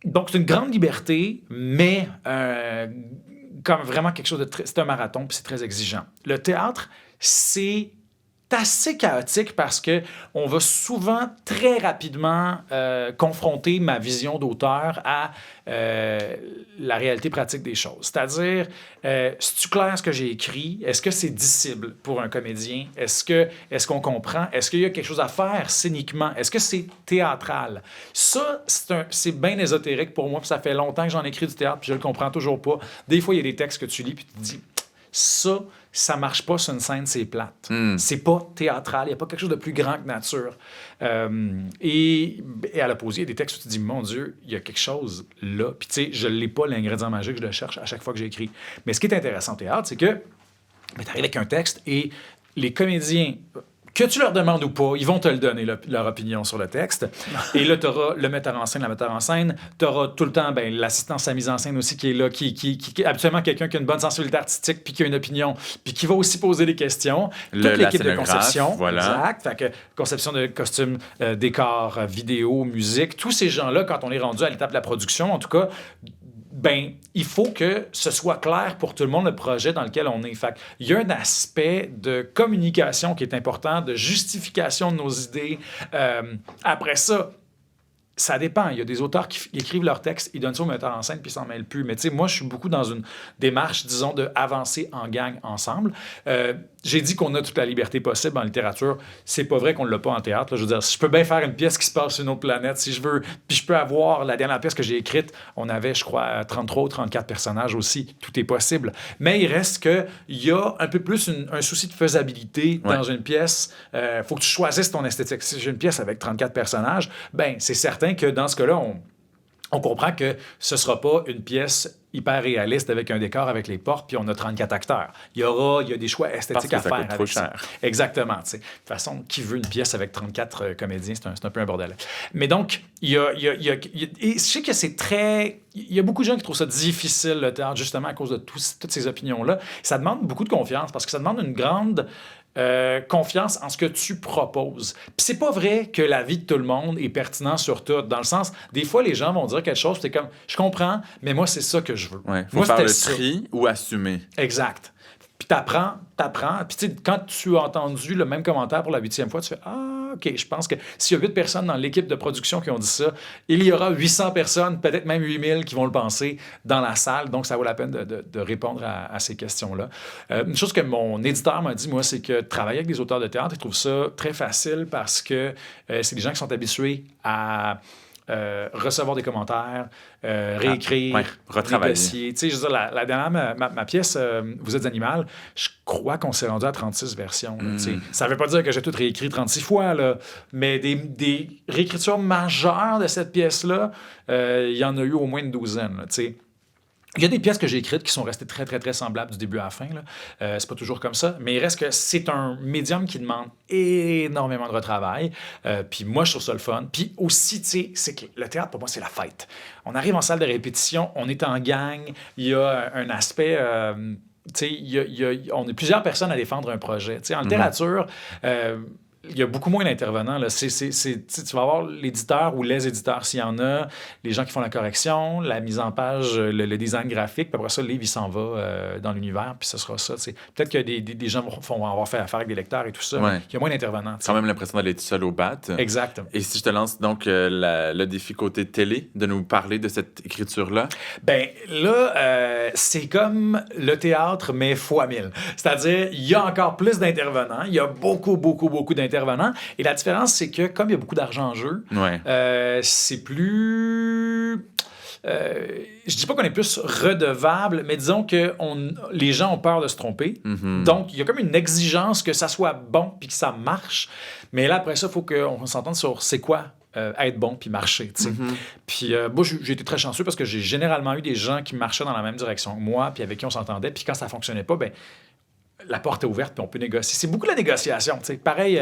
Donc, c'est une grande liberté, mais comme vraiment quelque chose de très... C'est un marathon, puis c'est très exigeant. Le théâtre, c'est assez chaotique parce que on va souvent très rapidement confronter ma vision d'auteur à la réalité pratique des choses. C'est-à-dire, c'est-tu clair ce que j'ai écrit? Est-ce que c'est dissible pour un comédien? Est-ce qu'on comprend? Est-ce qu'il y a quelque chose à faire scéniquement? Est-ce que c'est théâtral? Ça, c'est bien ésotérique pour moi, puis ça fait longtemps que j'en écris du théâtre, puis je le comprends toujours pas. Des fois, il y a des textes que tu lis, puis tu te dis... Ça marche pas sur une scène, c'est plate. C'est pas théâtral, il n'y a pas quelque chose de plus grand que nature. Et à l'opposé, il y a des textes où tu te dis, mon Dieu, il y a quelque chose là. Puis tu sais, je l'ai pas, l'ingrédient magique, je le cherche à chaque fois que j'écris. Mais ce qui est intéressant au théâtre, c'est que tu arrives avec un texte et les comédiens... Que tu leur demandes ou pas, ils vont te le donner, leur opinion sur le texte. Et là, tu auras le metteur en scène, la metteur en scène. Tu auras tout le temps l'assistance à la mise en scène aussi qui est là, qui habituellement quelqu'un qui a une bonne sensibilité artistique puis qui a une opinion, puis qui va aussi poser des questions. Toute l'équipe de conception.
Voilà.
Exact. Fait que conception de costumes, décors, vidéo, musique, tous ces gens-là, quand on est rendu à l'étape de la production, en tout cas, il faut que ce soit clair pour tout le monde le projet dans lequel on est. Fait il y a un aspect de communication qui est important, de justification de nos idées. Après ça dépend. Il y a des auteurs qui écrivent leurs textes, ils donnent ça au metteur en scène puis ils s'en mêlent plus. Mais tu sais, moi, je suis beaucoup dans une démarche, disons, d'avancer en gang ensemble. J'ai dit qu'on a toute la liberté possible en littérature. C'est pas vrai qu'on l'a pas en théâtre. Là. Je veux dire, je peux bien faire une pièce qui se passe sur une autre planète si je veux. Puis je peux avoir la dernière pièce que j'ai écrite. On avait, je crois, 33 ou 34 personnages aussi. Tout est possible. Mais il reste qu'il y a un peu plus un souci de faisabilité dans une pièce. Faut que tu choisisses ton esthétique. Si j'ai une pièce avec 34 personnages, c'est certain que dans ce cas-là, on comprend que ce ne sera pas une pièce hyper réaliste avec un décor avec les portes, puis on a 34 acteurs. Il y a des choix esthétiques à faire.
Parce que ça coûte trop cher.
Exactement. T'sais. De toute façon, qui veut une pièce avec 34 comédiens? C'est un peu un bordel. Mais donc, et je sais que c'est très... Il y a beaucoup de gens qui trouvent ça difficile, le théâtre, justement à cause de toutes ces opinions-là. Ça demande beaucoup de confiance, parce que ça demande une grande... confiance en ce que tu proposes. Puis c'est pas vrai que la vie de tout le monde est pertinente sur tout. Dans le sens, des fois, les gens vont dire quelque chose, puis t'es comme, je comprends, mais moi, c'est ça que je veux.
Ouais, faut faire le tri ou assumer.
Exact. Puis t'apprends. Puis tu sais, quand tu as entendu le même commentaire pour la 8e fois, tu fais, ah, OK, je pense que s'il y a 8 personnes dans l'équipe de production qui ont dit ça, il y aura 800 personnes, peut-être même 8000 qui vont le penser dans la salle. Donc, ça vaut la peine de répondre à ces questions-là. Une chose que mon éditeur m'a dit, moi, c'est que travailler avec des auteurs de théâtre, il trouve ça très facile parce que c'est des gens qui sont habitués à... recevoir des commentaires, réécrire,
retravailler.
Tu sais, je veux dire, la dernière, ma pièce, Vous êtes animal, je crois qu'on s'est rendu à 36 versions. Là, ça ne veut pas dire que j'ai tout réécrit 36 fois, là, mais des réécritures majeures de cette pièce-là, il y en a eu au moins une douzaine. Tu sais. Il y a des pièces que j'ai écrites qui sont restées très, très, très semblables du début à la fin. C'est pas toujours comme ça, mais il reste que c'est un médium qui demande énormément de retravail. Puis moi, je trouve ça le fun. Puis aussi, tu sais, c'est que le théâtre, pour moi, c'est la fête. On arrive en salle de répétition, on est en gang, il y a un aspect... tu sais, on est plusieurs personnes à défendre un projet. Tu sais, en littérature... il y a beaucoup moins d'intervenants. Là. Tu vas avoir l'éditeur ou les éditeurs s'il y en a, les gens qui font la correction, la mise en page, le design graphique, puis après ça, le livre, il s'en va dans l'univers, puis ce sera ça. T'sais. Peut-être que des gens vont avoir fait affaire avec des lecteurs et tout ça, mais il y a moins d'intervenants.
T'sais. Quand même l'impression d'aller tout seul au bat.
Exact.
Et si je te lance donc le défi côté télé, de nous parler de cette écriture-là?
Ben là, c'est comme le théâtre, mais fois 1000. C'est-à-dire, il y a encore plus d'intervenants, il y a beaucoup d'intervenants intervenants. Et la différence, c'est que comme il y a beaucoup d'argent en jeu, c'est plus... je dis pas qu'on est plus redevable, mais disons que les gens ont peur de se tromper. Donc, il y a comme une exigence que ça soit bon puis que ça marche. Mais là, après ça, il faut qu'on s'entende sur c'est quoi être bon puis marcher. Puis moi, j'ai été très chanceux parce que j'ai généralement eu des gens qui marchaient dans la même direction que moi puis avec qui on s'entendait. Puis quand ça fonctionnait pas, ben la porte est ouverte, puis on peut négocier. C'est beaucoup la négociation. T'sais. Pareil,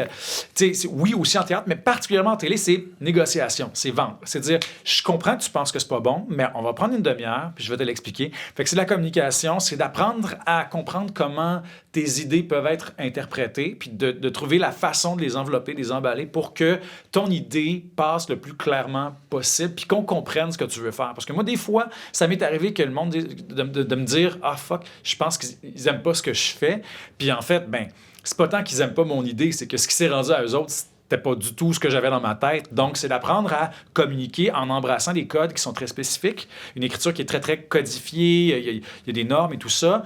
oui, aussi en théâtre, mais particulièrement en télé, c'est négociation, c'est vendre. C'est dire, je comprends que tu penses que c'est pas bon, mais on va prendre une demi-heure, puis je vais te l'expliquer. Fait que c'est de la communication, c'est d'apprendre à comprendre comment tes idées peuvent être interprétées, puis de trouver la façon de les envelopper, de les emballer pour que ton idée passe le plus clairement possible, puis qu'on comprenne ce que tu veux faire. Parce que moi, des fois, ça m'est arrivé que le monde de me dire « Ah, fuck, je pense qu'ils aiment pas ce que je fais. » Puis en fait, ben, c'est pas tant qu'ils aiment pas mon idée, c'est que ce qui s'est rendu à eux autres, c'était pas du tout ce que j'avais dans ma tête. Donc, c'est d'apprendre à communiquer en embrassant des codes qui sont très spécifiques, une écriture qui est très, très codifiée, il y a des normes et tout ça,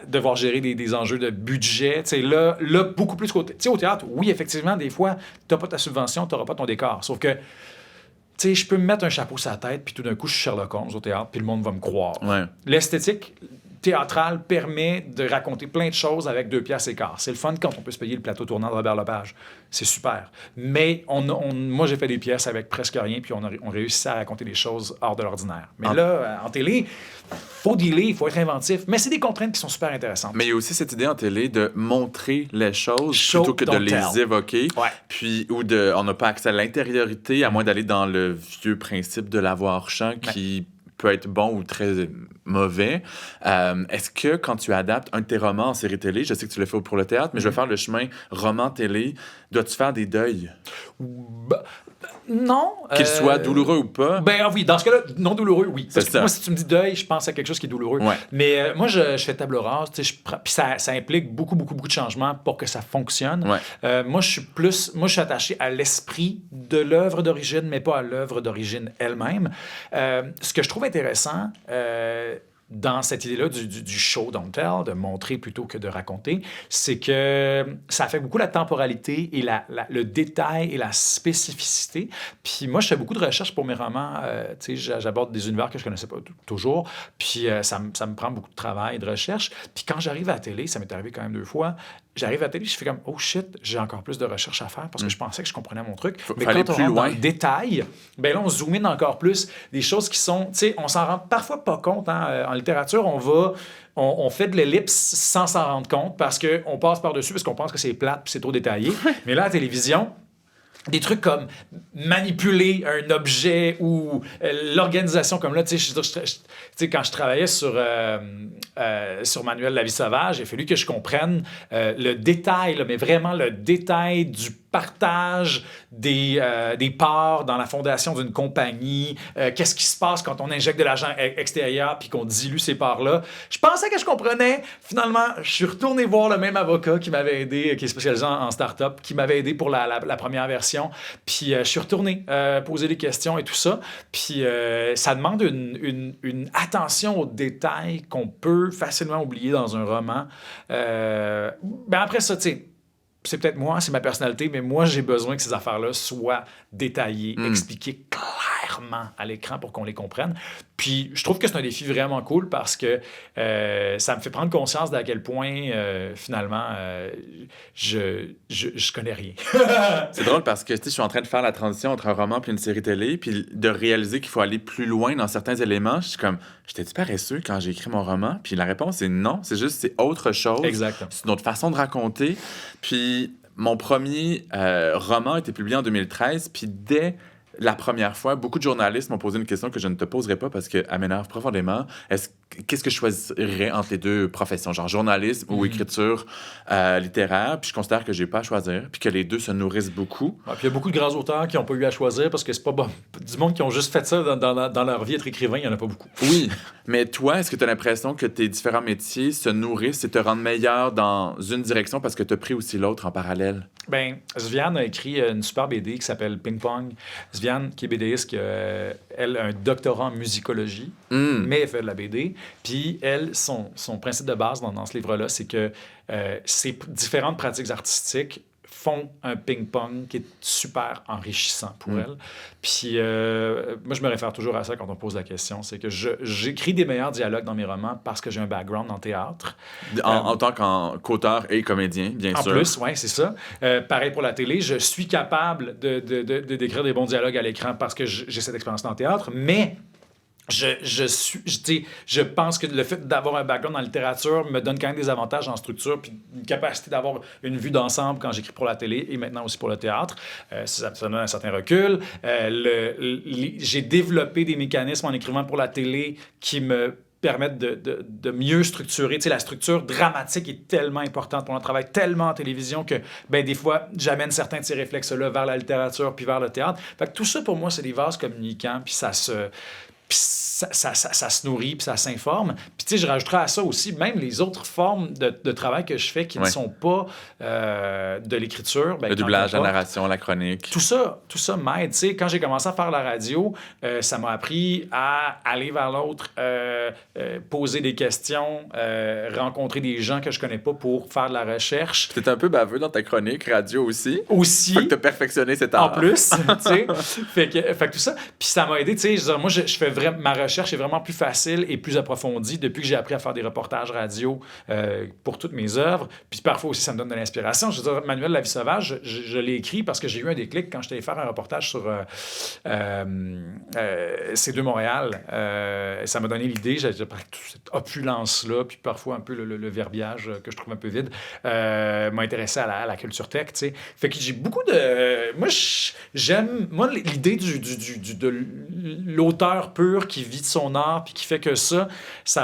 devoir gérer des enjeux de budget. Là, beaucoup plus qu'au au théâtre, oui, effectivement, des fois, t'as pas ta subvention, t'auras pas ton décor. Sauf que, tu sais, je peux me mettre un chapeau sur la tête, puis tout d'un coup, je suis Sherlock Holmes au théâtre, puis le monde va me croire.
Ouais.
L'esthétique théâtrale permet de raconter plein de choses avec 2 piastres et quart. C'est le fun quand on peut se payer le plateau tournant de Robert Lepage. C'est super. Mais moi, j'ai fait des pièces avec presque rien, puis on réussit à raconter des choses hors de l'ordinaire. Mais là, en télé, faut dealer, il faut être inventif. Mais c'est des contraintes qui sont super intéressantes.
Mais il y a aussi cette idée en télé de montrer les choses plutôt que de les évoquer.
Ouais.
Puis, on n'a pas accès à l'intériorité, à moins d'aller dans le vieux principe de l'avoir-champ qui peut être bon ou très mauvais. Est-ce que quand tu adaptes un de tes romans en série télé, je sais que tu le fais pour le théâtre, mais je vais faire le chemin roman-télé, dois-tu faire des deuils?
Non.
Qu'il soit douloureux ou pas?
Ben oui, dans ce cas-là, non douloureux, oui. Parce que
ça.
moi, si tu me dis deuil, je pense à quelque chose qui est douloureux.
Ouais.
Mais moi, je fais table rase, puis ça implique beaucoup de changements pour que ça fonctionne.
Ouais.
Moi, je suis attaché à l'esprit de l'œuvre d'origine, mais pas à l'œuvre d'origine elle-même. Ce que je trouve intéressant dans cette idée-là du show don't tell, de montrer plutôt que de raconter, c'est que ça fait beaucoup la temporalité et le détail et la spécificité. Puis moi, je fais beaucoup de recherches pour mes romans. Tu sais, j'aborde des univers que je connaissais pas toujours. Puis ça me prend beaucoup de travail et de recherche. Puis quand j'arrive à la télé, ça m'est arrivé quand même 2 fois, j'arrive à la télé, je fais comme « Oh shit, j'ai encore plus de recherche à faire parce que je pensais que je comprenais mon truc. » Mais quand on rentre dans le détail, ben là, on zoome in encore plus. Des choses qui sont... Tu sais, on s'en rend parfois pas compte. En littérature, on fait de l'ellipse sans s'en rendre compte parce qu'on passe par-dessus parce qu'on pense que c'est plate puis c'est trop détaillé. Mais là, à la télévision... Des trucs comme manipuler un objet ou l'organisation comme là, tu sais, quand je travaillais sur Manuel La Vie sauvage, il a fallu que je comprenne le détail, là, mais vraiment le détail du partage des parts dans la fondation d'une compagnie, qu'est-ce qui se passe quand on injecte de l'argent extérieur puis qu'on dilue ces parts-là. Je pensais que je comprenais. Finalement, je suis retourné voir le même avocat qui m'avait aidé, qui est spécialisé en start-up, qui m'avait aidé pour la première version. Puis je suis retourné poser des questions et tout ça. Puis ça demande une attention aux détails qu'on peut facilement oublier dans un roman. Ben après ça, tu sais, c'est peut-être moi, c'est ma personnalité, mais moi, j'ai besoin que ces affaires-là soient détaillées, expliquées clairement à l'écran pour qu'on les comprenne. Puis, je trouve que c'est un défi vraiment cool parce que ça me fait prendre conscience d'à quel point, finalement, je connais rien.
C'est drôle parce que je suis en train de faire la transition entre un roman et une série télé, puis de réaliser qu'il faut aller plus loin dans certains éléments. Je suis comme, j'étais-tu paresseux quand j'ai écrit mon roman? Puis la réponse est non, c'est juste, c'est autre chose.
Exactement.
C'est une autre façon de raconter. Puis mon premier roman a été publié en 2013, puis dès la première fois, beaucoup de journalistes m'ont posé une question que je ne te poserai pas parce qu'elle m'énerve profondément. Qu'est-ce que je choisirais entre les 2 professions, genre journalisme ou écriture littéraire? Puis je considère que j'ai pas à choisir, puis que les 2 se nourrissent beaucoup.
Ouais, puis il y a beaucoup de grands auteurs qui n'ont pas eu à choisir parce que c'est pas bon. Du monde qui ont juste fait ça dans leur vie, être écrivain, il n'y en a pas beaucoup.
Oui, mais toi, est-ce que tu as l'impression que tes différents métiers se nourrissent et te rendent meilleur dans une direction parce que tu as pris aussi l'autre en parallèle?
Ben, Sviane a écrit une super BD qui s'appelle Ping Pong. Sviane, qui est BDiste, qui a, elle, un doctorat en musicologie, mais elle fait de la BD. Puis elle, son principe de base dans ce livre-là, c'est que ces différentes pratiques artistiques font un ping-pong qui est super enrichissant pour elles. Puis moi, je me réfère toujours à ça quand on pose la question. C'est que j'écris des meilleurs dialogues dans mes romans parce que j'ai un background en théâtre.
En tant qu'auteur et comédien, bien sûr.
En plus, oui, c'est ça. Pareil pour la télé, je suis capable de d'écrire des bons dialogues à l'écran parce que j'ai cette expérience dans le théâtre, mais je pense que le fait d'avoir un background en littérature me donne quand même des avantages en structure, puis une capacité d'avoir une vue d'ensemble quand j'écris pour la télé et maintenant aussi pour le théâtre. Ça donne un certain recul. J'ai développé des mécanismes en écrivant pour la télé qui me permettent de mieux structurer. Tu sais, la structure dramatique est tellement importante pour notre travail, tellement en télévision que, ben, des fois, j'amène certains de ces réflexes-là vers la littérature puis vers le théâtre. Fait que tout ça, pour moi, c'est des vases communicants, puis ça se nourrit, puis ça s'informe. Puis, tu sais, je rajouterais à ça aussi même les autres formes de travail que je fais qui ne sont pas de l'écriture. Ben,
le doublage, la narration, la chronique.
Tout ça m'aide. Tu sais, quand j'ai commencé à faire la radio, ça m'a appris à aller vers l'autre, poser des questions, rencontrer des gens que je connais pas pour faire de la recherche.
Tu es un peu baveux dans ta chronique radio aussi.
Aussi.
Fait que tu as perfectionné cet art.
En plus, tu sais. fait que tout ça. Puis ça m'a aidé, tu sais. Moi, je fais ma recherche est vraiment plus facile et plus approfondie depuis que j'ai appris à faire des reportages radio pour toutes mes œuvres. Puis parfois aussi, ça me donne de l'inspiration. Je veux dire, Manuel La Vie sauvage, je l'ai écrit parce que j'ai eu un déclic quand j'étais allé faire un reportage sur C2 Montréal. Ça m'a donné l'idée, j'ai toute cette opulence-là, puis parfois un peu le verbiage que je trouve un peu vide, m'a intéressé à la culture tech, tu sais. Fait que j'ai beaucoup de... Moi, j'aime... Moi, l'idée de l'auteur pur qui vit de son art puis qui fait que ça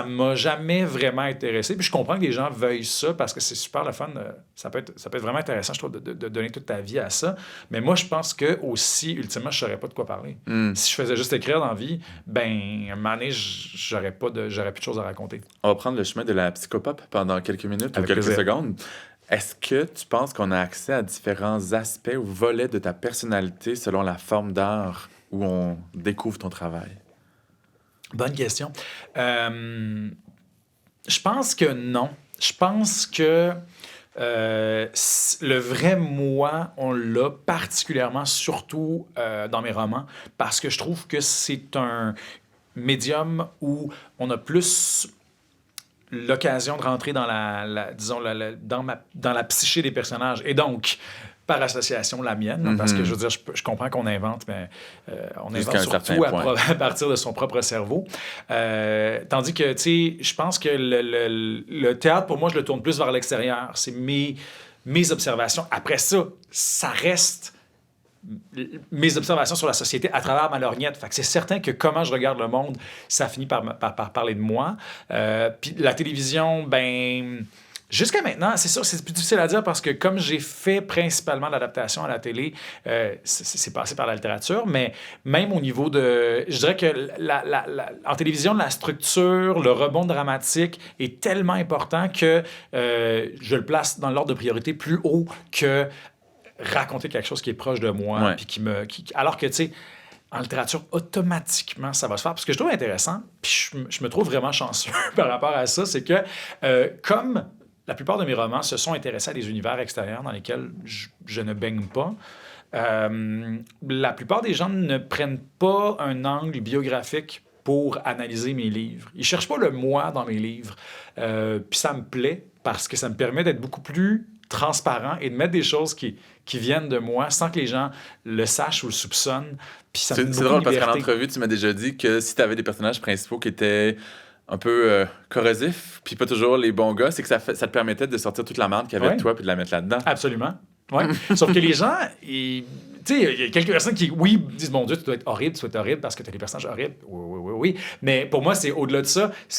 m'a jamais vraiment intéressé. Puis je comprends que les gens veuillent ça parce que c'est super le fun. Ça peut être vraiment intéressant, je trouve, de donner toute ta vie à ça. Mais moi, je pense que aussi, ultimement, je saurais pas de quoi parler. Si je faisais juste écrire dans la vie, ben, un moment donné, j'aurais plus de choses à raconter.
On va prendre le chemin de la psychopop pendant quelques minutes ou quelques secondes. Est-ce que tu penses qu'on a accès à différents aspects ou volets de ta personnalité selon la forme d'art où on découvre ton travail?
Bonne question. Je pense que non. Je pense que le vrai moi, on l'a particulièrement, surtout dans mes romans, parce que je trouve que c'est un médium où on a plus l'occasion de rentrer dans dans la psyché des personnages. Et donc, par association, la mienne, parce que je veux dire, je comprends qu'on invente, mais on invente surtout à partir de son propre cerveau. Tandis que, tu sais, je pense que le théâtre, pour moi, je le tourne plus vers l'extérieur. C'est mes observations. Après ça, ça reste mes observations sur la société à travers ma lorgnette. Fait que c'est certain que comment je regarde le monde, ça finit par parler de moi. Puis la télévision, ben... Jusqu'à maintenant, c'est sûr, c'est plus difficile à dire parce que comme j'ai fait principalement l'adaptation à la télé, c'est passé par la littérature, mais même au niveau de... Je dirais que en télévision, la structure, le rebond dramatique est tellement important que je le place dans l'ordre de priorité plus haut que raconter quelque chose qui est proche de moi. Puis alors que, tu sais, en littérature, automatiquement, ça va se faire. Parce que je trouve intéressant, puis je me trouve vraiment chanceux par rapport à ça, c'est que comme... La plupart de mes romans se sont intéressés à des univers extérieurs dans lesquels je ne baigne pas. La plupart des gens ne prennent pas un angle biographique pour analyser mes livres. Ils ne cherchent pas le moi dans mes livres. Puis ça me plaît parce que ça me permet d'être beaucoup plus transparent et de mettre des choses qui viennent de moi sans que les gens le sachent ou le soupçonnent. Puis ça me donne beaucoup de
drôle parce
liberté.
qu'en entrevue, tu m'as déjà dit que si tu avais des personnages principaux qui étaient un peu corrosifs, puis pas toujours les bons gars, c'est que ça te permettait de sortir toute la merde qu'il y avait de toi puis de la mettre là-dedans.
Absolument. Ouais. Sauf que les gens, tu sais, il y a quelques personnes qui, disent, mon Dieu, tu dois être horrible, parce que tu as des personnages horribles. Oui. Mais pour moi, c'est au-delà de ça. Tu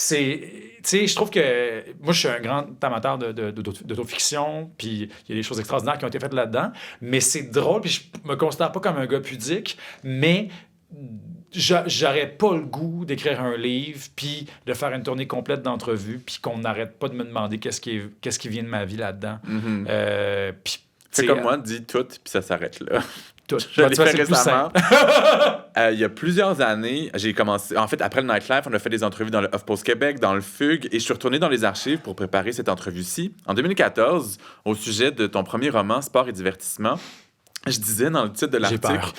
sais, je trouve que moi, je suis un grand amateur d'autofiction, puis il y a des choses extraordinaires qui ont été faites là-dedans. Mais c'est drôle, puis je me considère pas comme un gars pudique, mais j'aurais pas le goût d'écrire un livre puis de faire une tournée complète d'entrevues puis qu'on n'arrête pas de me demander qu'est-ce qui vient de ma vie là-dedans.
Fais comme moi, dis tout puis ça s'arrête là.
Tout.
Je l'ai
Tu vois,
fait
c'est le plus
récemment.
simple.
Il y a plusieurs années, j'ai commencé... En fait, après le Nightlife, on a fait des entrevues dans le HuffPost Québec, dans le Fugue, et je suis retourné dans les archives pour préparer cette entrevue-ci. En 2014, au sujet de ton premier roman, Sport et divertissement, je disais dans le titre de
J'ai
l'article,
peur.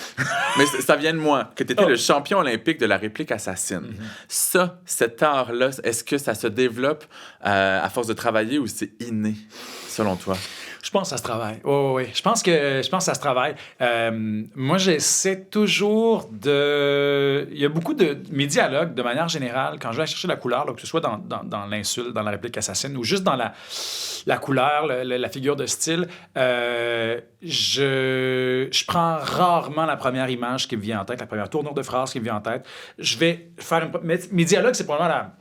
mais ça vient de moi, que tu étais
Oh.
le champion olympique de la réplique assassine. Ça, cet art-là, est-ce que ça se développe à force de travailler ou c'est inné, selon toi?
Je pense que ça se travaille. Oui. Je pense que ça se travaille. Moi, j'essaie toujours de... Il y a beaucoup de mes dialogues, de manière générale, quand je vais chercher la couleur, là, que ce soit dans l'insulte, dans la réplique assassine, ou juste dans la couleur, la figure de style, je prends rarement la première image qui me vient en tête, la première tournure de phrase qui me vient en tête. Je vais faire mes dialogues, c'est probablement la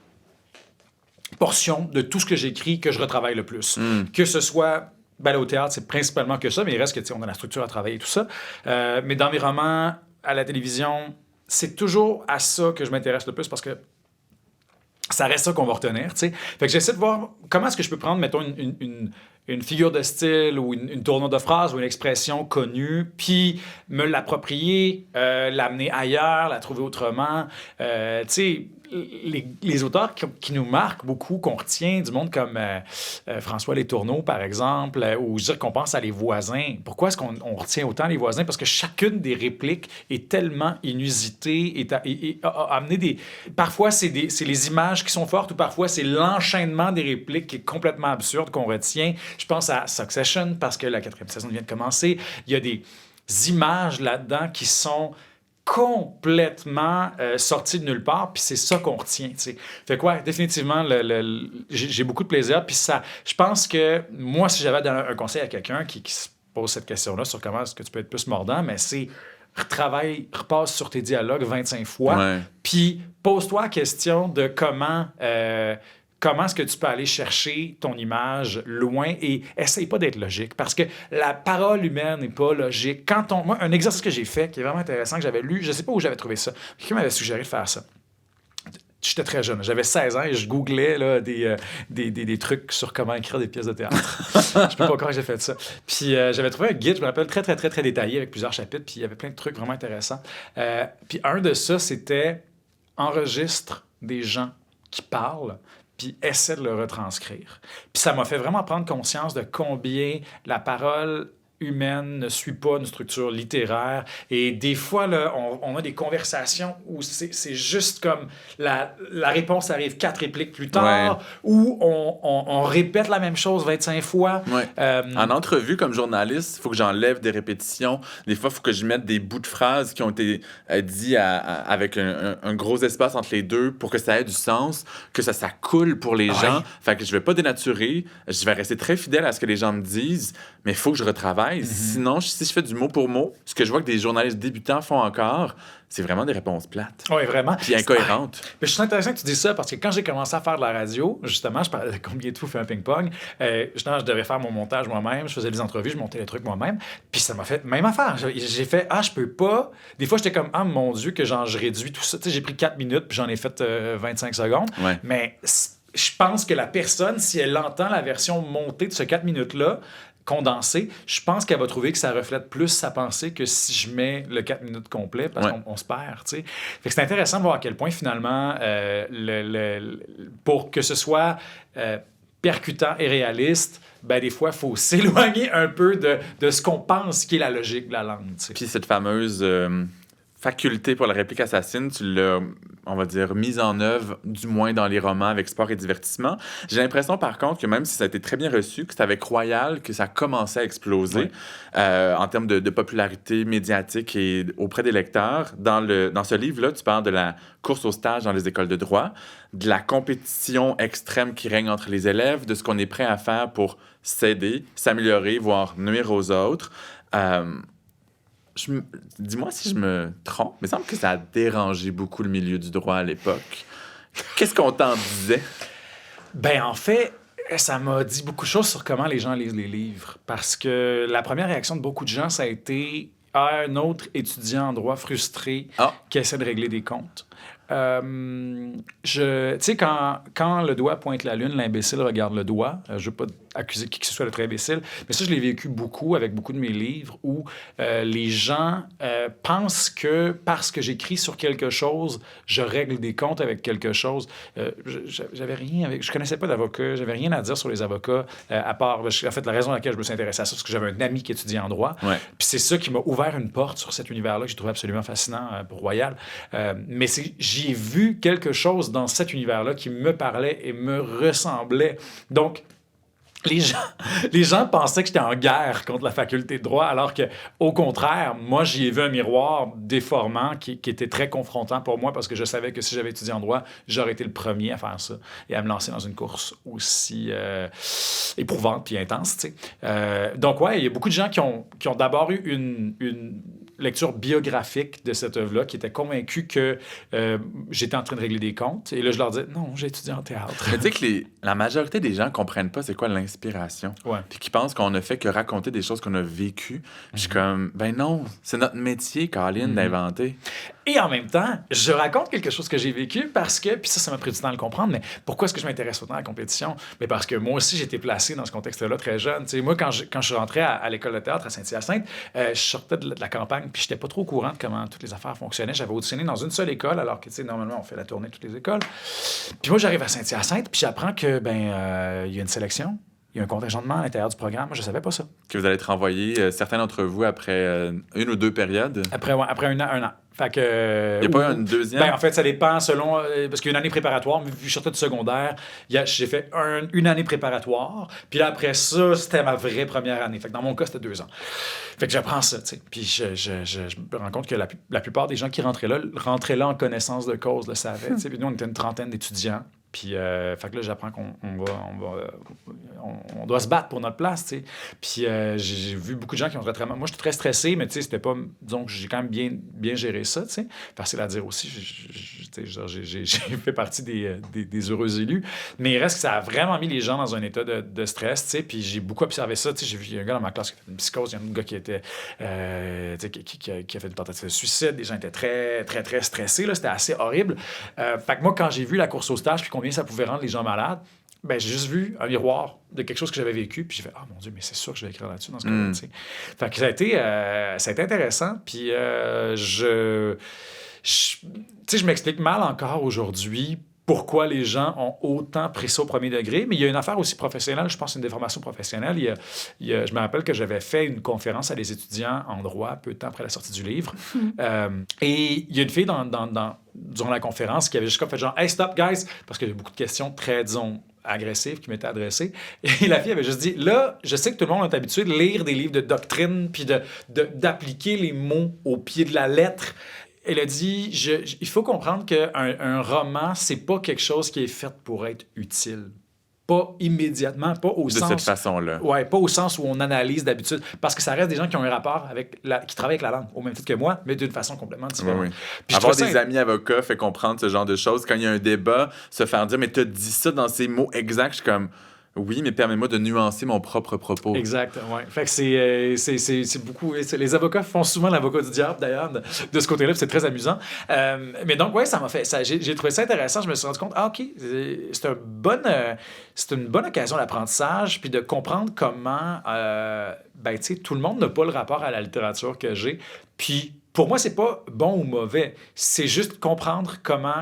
portion de tout ce que j'écris que je retravaille le plus. Que ce soit... Ben, au théâtre, c'est principalement que ça, mais il reste que, tu sais, on a la structure à travailler et tout ça. Mais dans mes romans, à la télévision, c'est toujours à ça que je m'intéresse le plus parce que ça reste ça qu'on va retenir, tu sais. Fait que j'essaie de voir comment est-ce que je peux prendre, mettons, une figure de style ou une tournure de phrase ou une expression connue, puis me l'approprier, l'amener ailleurs, la trouver autrement. Tu sais, les auteurs qui nous marquent beaucoup, qu'on retient, du monde comme François Letourneau, par exemple, ou je veux dire qu'on pense à Les Voisins. Pourquoi est-ce qu'on retient autant Les Voisins? Parce que chacune des répliques est tellement inusitée et a amené des... Parfois, c'est les images qui sont fortes ou parfois, c'est l'enchaînement des répliques qui est complètement absurde qu'on retient. Je pense à Succession parce que la 4e saison vient de commencer. Il y a des images là-dedans qui sont complètement sorties de nulle part, puis c'est ça qu'on retient, tu sais. Fait quoi, définitivement, j'ai beaucoup de plaisir, puis ça, je pense que moi, si j'avais donné un conseil à quelqu'un qui se pose cette question-là sur comment est-ce que tu peux être plus mordant, mais c'est repasse sur tes dialogues 25 fois, puis pose-toi la question de comment est-ce que tu peux aller chercher ton image loin et essaye pas d'être logique. Parce que la parole humaine n'est pas logique. Moi, un exercice que j'ai fait, qui est vraiment intéressant, que j'avais lu, je sais pas où j'avais trouvé ça. Quelqu'un m'avait suggéré de faire ça. J'étais très jeune. J'avais 16 ans et je googlais là, des trucs sur comment écrire des pièces de théâtre. Je peux pas croire que j'ai fait ça. Puis j'avais trouvé un guide, je me rappelle, très, très, très, très détaillé avec plusieurs chapitres. Puis il y avait plein de trucs vraiment intéressants. Puis un de ça, c'était enregistre des gens qui parlent puis essaie de le retranscrire. Puis ça m'a fait vraiment prendre conscience de combien la parole humaine ne suit pas une structure littéraire. Et des fois, là, on a des conversations où c'est juste comme la réponse arrive 4 répliques plus tard, où on répète la même chose 25 fois.
En entrevue, comme journaliste, il faut que j'enlève des répétitions. Des fois, il faut que je mette des bouts de phrases qui ont été dits avec un gros espace entre les deux pour que ça ait du sens, que ça coule pour les gens. Fait que je vais pas dénaturer. Je vais rester très fidèle à ce que les gens me disent, mais il faut que je retravaille. Sinon, si je fais du mot pour mot, ce que je vois que des journalistes débutants font encore, c'est vraiment des réponses plates.
Oui, vraiment.
Puis incohérentes.
Mais je suis intéressant que tu dises ça parce que quand j'ai commencé à faire de la radio, justement, je parlais de combien de tout fait un ping-pong. Justement, je devais faire mon montage moi-même, je faisais des entrevues, je montais les trucs moi-même. Puis ça m'a fait même affaire. J'ai fait, je peux pas. Des fois, j'étais comme, mon Dieu, que genre, je réduis tout ça. Tu sais, j'ai pris 4 minutes, puis j'en ai fait 25 secondes. Mais je pense que la personne, si elle entend la version montée de ce 4 minutes-là, condensée, je pense qu'elle va trouver que ça reflète plus sa pensée que si je mets le 4 minutes complet, parce qu'on se perd, tu sais. Fait que c'est intéressant de voir à quel point, finalement, pour que ce soit percutant et réaliste, ben des fois, il faut s'éloigner un peu de ce qu'on pense qui est la logique de la langue, tu sais.
Puis cette fameuse faculté pour la réplique assassine, tu l'as, on va dire, mise en œuvre, du moins dans les romans avec sport et divertissement. J'ai l'impression, par contre, que même si ça a été très bien reçu, que c'est avec Royal que ça commençait à exploser en termes de popularité médiatique et auprès des lecteurs. Dans ce livre-là, tu parles de la course au stage dans les écoles de droit, de la compétition extrême qui règne entre les élèves, de ce qu'on est prêt à faire pour s'aider, s'améliorer, voire nuire aux autres. Dis-moi si je me trompe, mais il semble que ça a dérangé beaucoup le milieu du droit à l'époque. Qu'est-ce qu'on t'en disait?
Ben, en fait, ça m'a dit beaucoup de choses sur comment les gens lisent les livres. Parce que la première réaction de beaucoup de gens, ça a été un autre étudiant en droit frustré qui essaie de régler des comptes. Tu sais, quand le doigt pointe la lune, l'imbécile regarde le doigt. Je ne veux pas accuser qui que ce soit d'être imbécile, mais ça, je l'ai vécu beaucoup avec beaucoup de mes livres où les gens pensent que parce que j'écris sur quelque chose, je règle des comptes avec quelque chose. Je connaissais pas d'avocat, j'avais rien à dire sur les avocats, à part, en fait, la raison pour laquelle je me suis intéressé à ça, c'est que j'avais un ami qui étudiait en droit.
Ouais.
Puis c'est ça qui m'a ouvert une porte sur cet univers-là que j'ai trouvé absolument fascinant pour Royal. Mais j'ai vu quelque chose dans cet univers-là qui me parlait et me ressemblait. Donc, les gens pensaient que j'étais en guerre contre la faculté de droit, alors que, au contraire, moi, j'y ai vu un miroir déformant qui était très confrontant pour moi parce que je savais que si j'avais étudié en droit, j'aurais été le premier à faire ça et à me lancer dans une course aussi éprouvante puis intense, tu sais. Donc, ouais, il y a beaucoup de gens qui ont d'abord eu une lecture biographique de cette œuvre-là, qui étaient convaincus que j'étais en train de régler des comptes. Et là, je leur disais, non, j'ai étudié en théâtre.
Mais tu sais que la majorité des gens comprennent pas c'est quoi l'inspiration.
Ouais.
Puis qui pensent qu'on ne fait que raconter des choses qu'on a vécues. Je suis comme, ben non, c'est notre métier, Caroline, d'inventer.
Et en même temps, je raconte quelque chose que j'ai vécu parce que, puis ça m'a pris du temps à le comprendre, mais pourquoi est-ce que je m'intéresse autant à la compétition? Mais parce que moi aussi, j'étais placé dans ce contexte-là très jeune. T'sais, moi, quand je suis rentré à l'école de théâtre à Saint-Hyacinthe, je sortais de la campagne, puis j'étais pas trop au courant de comment toutes les affaires fonctionnaient. J'avais auditionné dans une seule école, alors que, normalement, on fait la tournée de toutes les écoles. Puis moi, j'arrive à Saint-Hyacinthe, puis j'apprends que, il y a une sélection. Il y a un contingentement à l'intérieur du programme. Moi, je ne savais pas ça.
Que vous allez être renvoyés, certains d'entre vous, après une ou deux périodes.
Après un an. Fait que,
il n'y a pas une deuxième?
Ben, en fait, ça dépend selon... parce qu'il y a une année préparatoire, mais vu que je sortais du secondaire, j'ai fait une année préparatoire. Puis là, après ça, c'était ma vraie première année. Fait que dans mon cas, c'était 2 ans. Fait que j'apprends ça, tu sais. Puis je me rends compte que la plupart des gens qui rentraient là en connaissance de cause, le savaient. Puis nous, on était une trentaine d'étudiants. Puis, fait que là, j'apprends qu'on doit se battre pour notre place, tu sais. Puis, j'ai vu beaucoup de gens qui ont très mal. Moi, j'étais très stressé, mais tu sais, c'était pas... Disons que j'ai quand même bien géré ça, tu sais. Facile à dire aussi, j'ai fait partie des heureux élus. Mais il reste que ça a vraiment mis les gens dans un état de stress, tu sais. Puis, j'ai beaucoup observé ça, tu sais. J'ai vu un gars dans ma classe qui a fait une psychose, il y a un gars qui était... qui a fait une tentative de suicide. Les gens étaient très, très, très stressés, là. C'était assez horrible. Fait que moi, quand j'ai vu la course au stage, puis combien ça pouvait rendre les gens malades, ben j'ai juste vu un miroir de quelque chose que j'avais vécu, puis j'ai fait « Ah, mon Dieu, mais c'est sûr que je vais écrire là-dessus dans ce cas-là. » Fait que ça a été intéressant, puis je m'explique mal encore aujourd'hui pourquoi les gens ont autant pris ça au premier degré, mais il y a une affaire aussi professionnelle, je pense une déformation professionnelle. Je me rappelle que j'avais fait une conférence à des étudiants en droit peu de temps après la sortie du livre, et il y a une fille durant la conférence qui avait juste fait genre « Hey, stop, guys! » parce qu'il y avait beaucoup de questions très, disons, agressives qui m'étaient adressées. Et la fille avait juste dit « Là, je sais que tout le monde est habitué de lire des livres de doctrine puis d'appliquer les mots au pied de la lettre. » Elle a dit il faut comprendre qu'un roman, c'est pas quelque chose qui est fait pour être utile. Pas immédiatement, pas au sens...
De cette façon-là.
Ouais, pas au sens où on analyse d'habitude. Parce que ça reste des gens qui ont un rapport qui travaillent avec la langue, au même titre que moi, mais d'une façon complètement différente.
Oui. Avoir des amis avocats fait comprendre ce genre de choses. Quand il y a un débat, se faire dire « Mais t'as dit ça dans ces mots exacts. » Je suis comme... Oui, mais permets-moi de nuancer mon propre propos.
Exact, oui. Fait que c'est beaucoup... Les avocats font souvent l'avocat du diable, d'ailleurs, de ce côté-là, puis c'est très amusant. Mais donc, oui, ça m'a fait... J'ai trouvé ça intéressant. Je me suis rendu compte, OK, c'est une bonne occasion d'apprentissage, puis de comprendre comment... tu sais, tout le monde n'a pas le rapport à la littérature que j'ai. Puis... Pour moi, c'est pas bon ou mauvais. C'est juste comprendre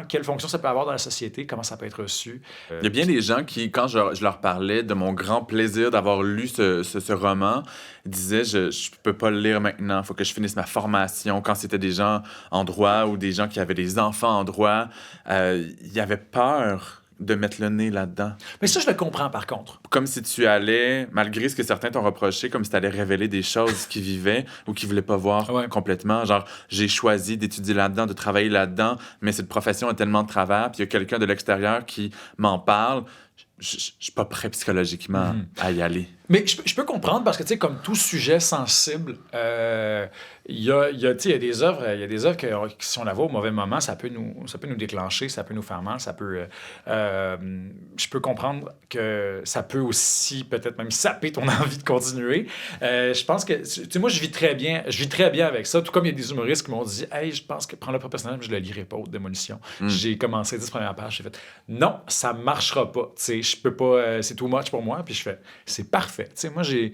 quelle fonction ça peut avoir dans la société, comment ça peut être reçu.
Il y a bien des gens qui, quand je leur parlais de mon grand plaisir d'avoir lu ce roman, disaient je peux pas le lire maintenant, il faut que je finisse ma formation. Quand c'était des gens en droit ou des gens qui avaient des enfants en droit, il y avait peur de mettre le nez là-dedans.
Mais ça, je le comprends, par contre.
Comme si tu allais, malgré ce que certains t'ont reproché, comme si tu allais révéler des choses qu'ils vivaient ou qu'ils voulaient pas voir complètement. Genre, j'ai choisi d'étudier là-dedans, de travailler là-dedans, mais cette profession a tellement de travers, puis il y a quelqu'un de l'extérieur qui m'en parle. Je suis pas prêt psychologiquement à y aller.
Mais je peux comprendre parce que, tu sais, comme tout sujet sensible, il y a, tu sais, il y a des œuvres, qui, si on la voit au mauvais moment, ça peut nous déclencher, ça peut nous faire mal, je peux comprendre que ça peut aussi peut-être même saper ton envie de continuer. Je pense que, tu sais, moi, je vis très bien avec ça, tout comme il y a des humoristes qui m'ont dit, hey, je pense que prends-le pas personnel, je le lirai pas, Haute Démolition. J'ai commencé 10 premières pages, j'ai fait, non, ça marchera pas, tu sais, je peux pas, c'est too much pour moi, puis je fais, c'est parfait. Tu sais, moi, j'ai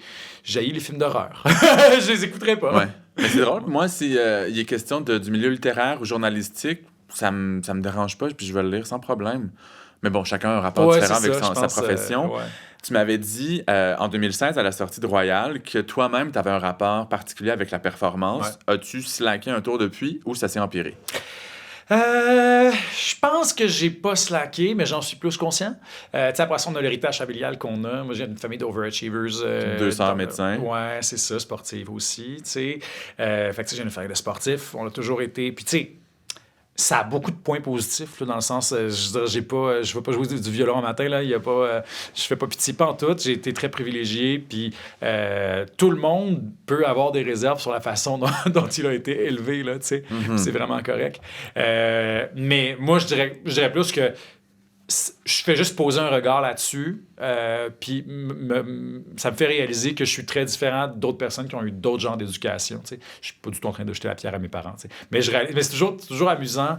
haï les films d'horreur. Je les écouterai pas.
Ouais. Mais c'est drôle. Moi, si il est question du milieu littéraire ou journalistique, ça me dérange pas, puis je vais le lire sans problème. Mais bon, chacun a un rapport différent avec sa profession.
Ouais.
Tu m'avais dit, en 2016, à la sortie de Royal, que toi-même, tu avais un rapport particulier avec la performance.
Ouais.
As-tu slacké un tour depuis ou ça s'est empiré?
Je pense que j'ai pas slacké, mais j'en suis plus conscient. Tu sais, après ça, on a l'héritage familial qu'on a. Moi, j'ai une famille d'overachievers.
2 sœurs médecins.
Ouais, c'est ça, sportives aussi, tu sais. Fait que, tu sais, j'ai une famille de sportifs. On a toujours été... Puis, tu sais, ça a beaucoup de points positifs, là, dans le sens, je vais pas jouer du violon un matin, là, il y a pas, je fais pas pitié pas en tout, j'ai été très privilégié, puis tout le monde peut avoir des réserves sur la façon dont il a été élevé, là, tu sais, c'est vraiment correct. Mais moi, je dirais plus que je fais juste poser un regard là-dessus, puis ça me fait réaliser que je suis très différent d'autres personnes qui ont eu d'autres genres d'éducation. Je suis pas du tout en train de jeter la pierre à mes parents. T'sais. Mais c'est toujours amusant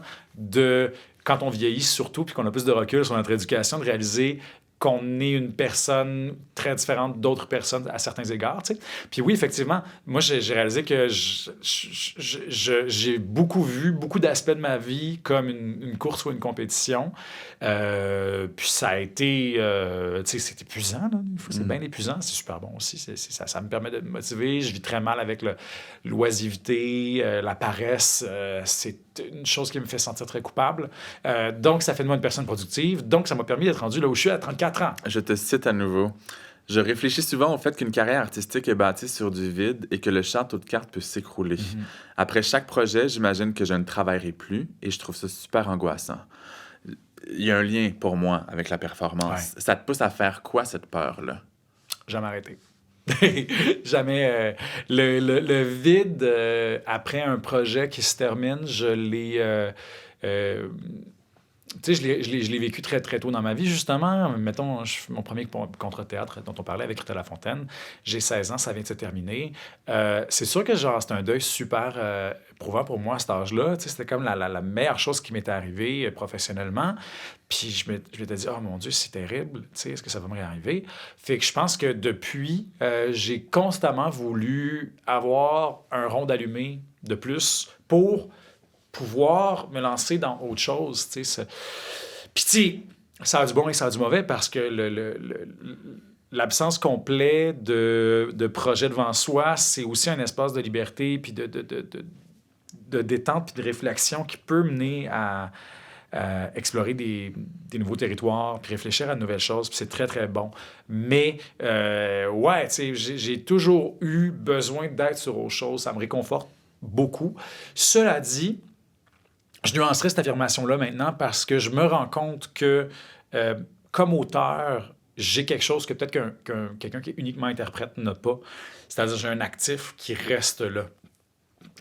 quand on vieillit surtout, puis qu'on a plus de recul sur notre éducation, de réaliser qu'on est une personne très différente d'autres personnes à certains égards. T'sais. Puis oui, effectivement, moi, j'ai réalisé que j'ai beaucoup d'aspects de ma vie comme une course ou une compétition. Puis ça a été... tu sais, c'est épuisant, là. C'est bien épuisant. C'est super bon aussi. Ça me permet de me motiver. Je vis très mal avec l'oisiveté, la paresse. C'est une chose qui me fait sentir très coupable. Donc, ça fait de moi une personne productive. Donc, ça m'a permis d'être rendu là où je suis à 34 ans.
Je te cite à nouveau. Je réfléchis souvent au fait qu'une carrière artistique est bâtie sur du vide et que le château de cartes peut s'écrouler. Après chaque projet, j'imagine que je ne travaillerai plus et je trouve ça super angoissant. Il y a un lien pour moi avec la performance. Ouais. Ça te pousse à faire quoi, cette peur-là?
Jamais arrêté. Jamais. Le vide, après un projet qui se termine, je l'ai... tu sais, je l'ai vécu très, très tôt dans ma vie, justement. Mettons, mon premier contre-théâtre dont on parlait avec Rita Lafontaine, j'ai 16 ans, ça vient de se terminer. C'est sûr que c'est un deuil super éprouvant pour moi à cet âge-là. Tu sais, c'était comme la meilleure chose qui m'était arrivée professionnellement. Puis je m'étais dit, oh mon Dieu, c'est terrible. Tu sais, est-ce que ça va me réarriver? Fait que je pense que depuis, j'ai constamment voulu avoir un rond allumé de plus pour pouvoir me lancer dans autre chose, tu sais. Puis, tu sais, ça a du bon et ça a du mauvais parce que l'absence complète de projet devant soi, c'est aussi un espace de liberté puis de détente puis de réflexion qui peut mener à explorer des nouveaux territoires puis réfléchir à de nouvelles choses, puis c'est très, très bon. Mais, ouais, tu sais, j'ai toujours eu besoin d'être sur autre chose. Ça me réconforte beaucoup. Cela dit, je nuancerai cette affirmation-là maintenant parce que je me rends compte que, comme auteur, j'ai quelque chose que peut-être quelqu'un qui est uniquement interprète n'a pas. C'est-à-dire j'ai un actif qui reste là.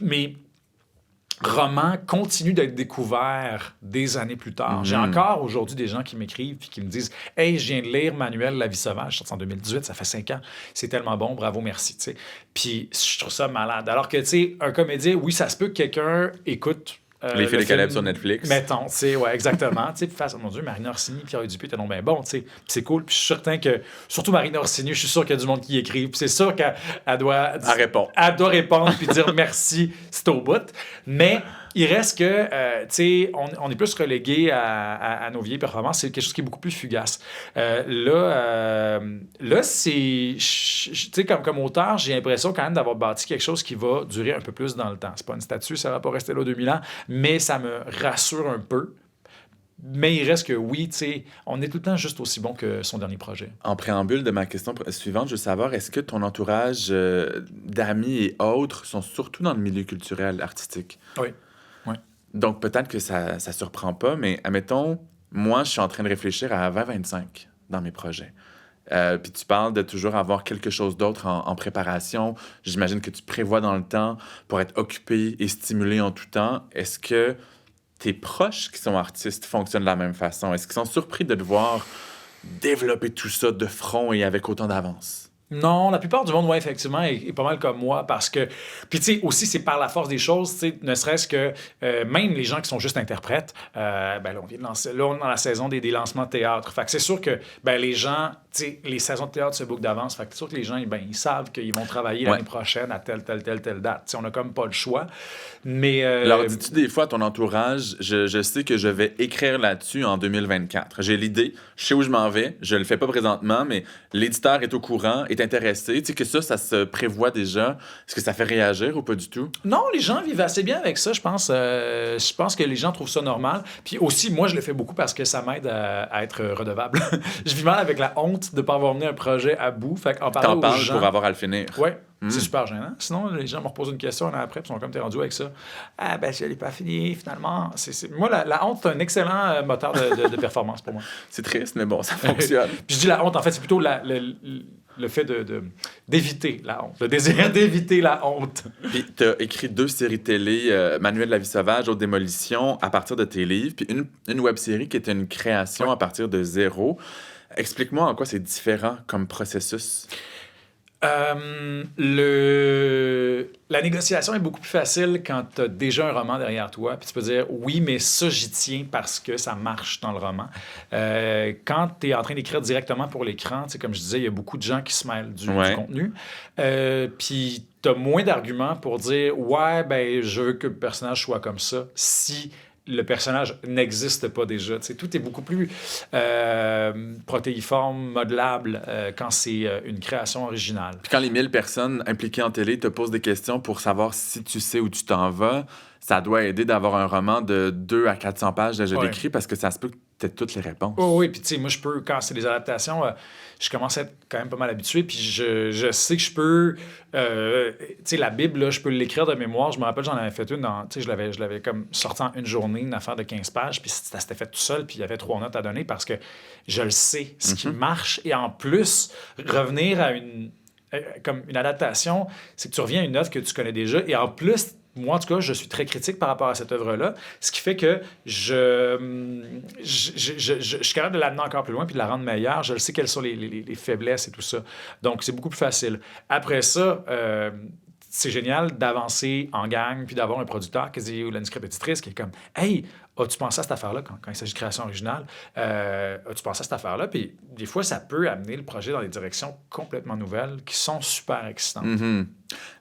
Mes romans continuent d'être découverts des années plus tard. J'ai encore aujourd'hui des gens qui m'écrivent et qui me disent « Hey, je viens de lire Manuel La vie sauvage, sorti en 2018, ça fait 5 ans. C'est tellement bon, bravo, merci. » Puis je trouve ça malade. Alors que, tu sais, un comédien, oui, ça se peut que quelqu'un écoute...
Les filles de Caleb sur Netflix.
Mettons, tu sais, ouais, exactement. Tu sais, puis face, mon Dieu, Marina Orsini, Pierre Dupé, t'es donc bien bon, tu sais. C'est cool. Puis je suis certain que, surtout Marina Orsini, je suis sûr qu'il y a du monde qui écrit. Puis c'est sûr qu'elle doit... Elle doit répondre puis dire merci, c'est au bout. Mais il reste que, tu sais, on est plus relégué à nos vieilles performances. C'est quelque chose qui est beaucoup plus fugace. Là, c'est... Tu sais, comme auteur, j'ai l'impression quand même d'avoir bâti quelque chose qui va durer un peu plus dans le temps. C'est pas une statue, ça va pas rester là 2000 ans, mais ça me rassure un peu. Mais il reste que oui, tu sais, on est tout le temps juste aussi bon que son dernier projet.
En préambule de ma question suivante, je veux savoir, est-ce que ton entourage d'amis et autres sont surtout dans le milieu culturel, artistique?
Oui.
Donc, peut-être que ça surprend pas, mais admettons, moi, je suis en train de réfléchir à 20-25 dans mes projets. Puis tu parles de toujours avoir quelque chose d'autre en préparation. J'imagine que tu prévois dans le temps pour être occupé et stimulé en tout temps. Est-ce que tes proches qui sont artistes fonctionnent de la même façon? Est-ce qu'ils sont surpris de te voir développer tout ça de front et avec autant d'avance?
Non, la plupart du monde, ouais, effectivement, est pas mal comme moi parce que. Puis, tu sais, aussi, c'est par la force des choses, tu sais, ne serait-ce que même les gens qui sont juste interprètes, ben là, on vient de lancer. Là, on est dans la saison des lancements de théâtre. Fait que c'est sûr que, ben, les gens, tu sais, les saisons de théâtre se bookent d'avance. Fait que c'est sûr que les gens, ben, ils savent qu'ils vont travailler l'année prochaine à telle date. Tu sais, on a comme pas le choix. Mais.
Alors, dis-tu des fois à ton entourage, je sais que je vais écrire là-dessus en 2024. J'ai l'idée, je sais où je m'en vais, je le fais pas présentement, mais l'éditeur est au courant, est intéressé. Tu sais que ça se prévoit déjà. Est-ce que ça fait réagir ou pas du tout?
Non, les gens vivent assez bien avec ça, je pense. Je pense que les gens trouvent ça normal. Puis aussi, moi, je le fais beaucoup parce que ça m'aide à être redevable. Je vis mal avec la honte de ne pas avoir mené un projet à bout. Fait qu'en parlant
T'en
aux
parles
gens...
pour avoir à le finir.
Ouais, c'est super gênant. Sinon, les gens me reposent une question là, après, puis ils sont comme, t'es rendu avec ça. Ah, ben, je l'ai pas fini, finalement. Moi, la honte, c'est un excellent moteur de performance pour moi.
C'est triste, mais bon, ça fonctionne.
Puis je dis la honte, en fait, c'est plutôt le fait d'éviter la honte, le désir d'éviter la honte.
Puis tu as écrit 2 séries télé, Manuel de la vie sauvage, Haute démolition, à partir de tes livres, puis une web-série qui était une création à partir de zéro. Explique-moi en quoi c'est différent comme processus.
La négociation est beaucoup plus facile quand tu as déjà un roman derrière toi, puis tu peux dire oui, mais ça, j'y tiens parce que ça marche dans le roman. Quand tu es en train d'écrire directement pour l'écran, comme je disais, il y a beaucoup de gens qui se mêlent du contenu. Puis tu as moins d'arguments pour dire ouais, ben, je veux que le personnage soit comme ça si le personnage n'existe pas déjà. T'sais, tout est beaucoup plus protéiforme, modelable quand c'est une création originale.
Puis quand les 1000 personnes impliquées en télé te posent des questions pour savoir si tu sais où tu t'en vas, ça doit aider d'avoir un roman de 200 à 400 pages déjà décrit parce que ça se peut que tu aies toutes les réponses.
Oh, oui, puis tu sais, moi, quand c'est des adaptations, je commence à être quand même pas mal habitué, puis je sais que je peux... tu sais, la Bible, là, je peux l'écrire de mémoire. Je me rappelle, j'en avais fait une, tu sais, je l'avais comme sorti en une journée, une affaire de 15 pages, puis ça s'était fait tout seul, puis il y avait 3 notes à donner parce que je le sais, ce qui marche. Et en plus, revenir à comme une adaptation, c'est que tu reviens à une œuvre que tu connais déjà, et en plus... Moi, en tout cas, je suis très critique par rapport à cette œuvre-là, ce qui fait que je suis capable de l'amener encore plus loin puis de la rendre meilleure. Je le sais quelles sont les faiblesses et tout ça. Donc, c'est beaucoup plus facile. Après ça, c'est génial d'avancer en gang puis d'avoir un producteur qui dit, ou une script éditrice qui est comme « Hey, as-tu pensé à cette affaire-là quand il s'agit de création originale? As-tu pensé à cette affaire-là? » Puis des fois, ça peut amener le projet dans des directions complètement nouvelles qui sont super excitantes.
Mm-hmm.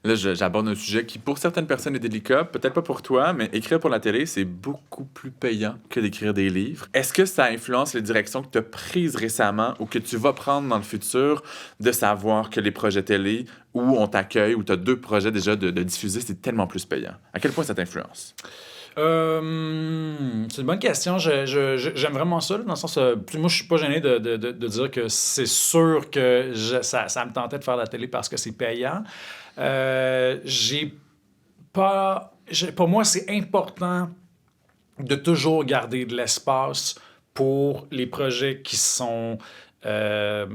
Là, j'aborde un sujet qui, pour certaines personnes, est délicat. Peut-être pas pour toi, mais écrire pour la télé, c'est beaucoup plus payant que d'écrire des livres. Est-ce que ça influence les directions que tu as prises récemment ou que tu vas prendre dans le futur de savoir que les projets télé où on t'accueille, où tu as 2 projets déjà de diffuser, c'est tellement plus payant? À quel point ça t'influence?
C'est une bonne question. J'aime vraiment ça, dans le sens... moi, je suis pas gêné de dire que c'est sûr que ça me tentait de faire de la télé parce que c'est payant. Pour moi, c'est important de toujours garder de l'espace pour les projets qui sont...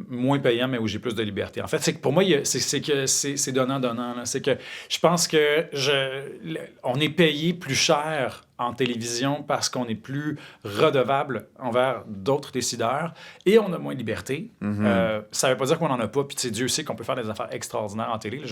moins payant, mais où j'ai plus de liberté. En fait, c'est que pour moi, c'est donnant-donnant. Là. C'est que je pense que on est payé plus cher en télévision parce qu'on est plus redevable envers d'autres décideurs et on a moins de liberté. Ça veut pas dire qu'on n'en a pas, puis Dieu sait qu'on peut faire des affaires extraordinaires en télé. Là,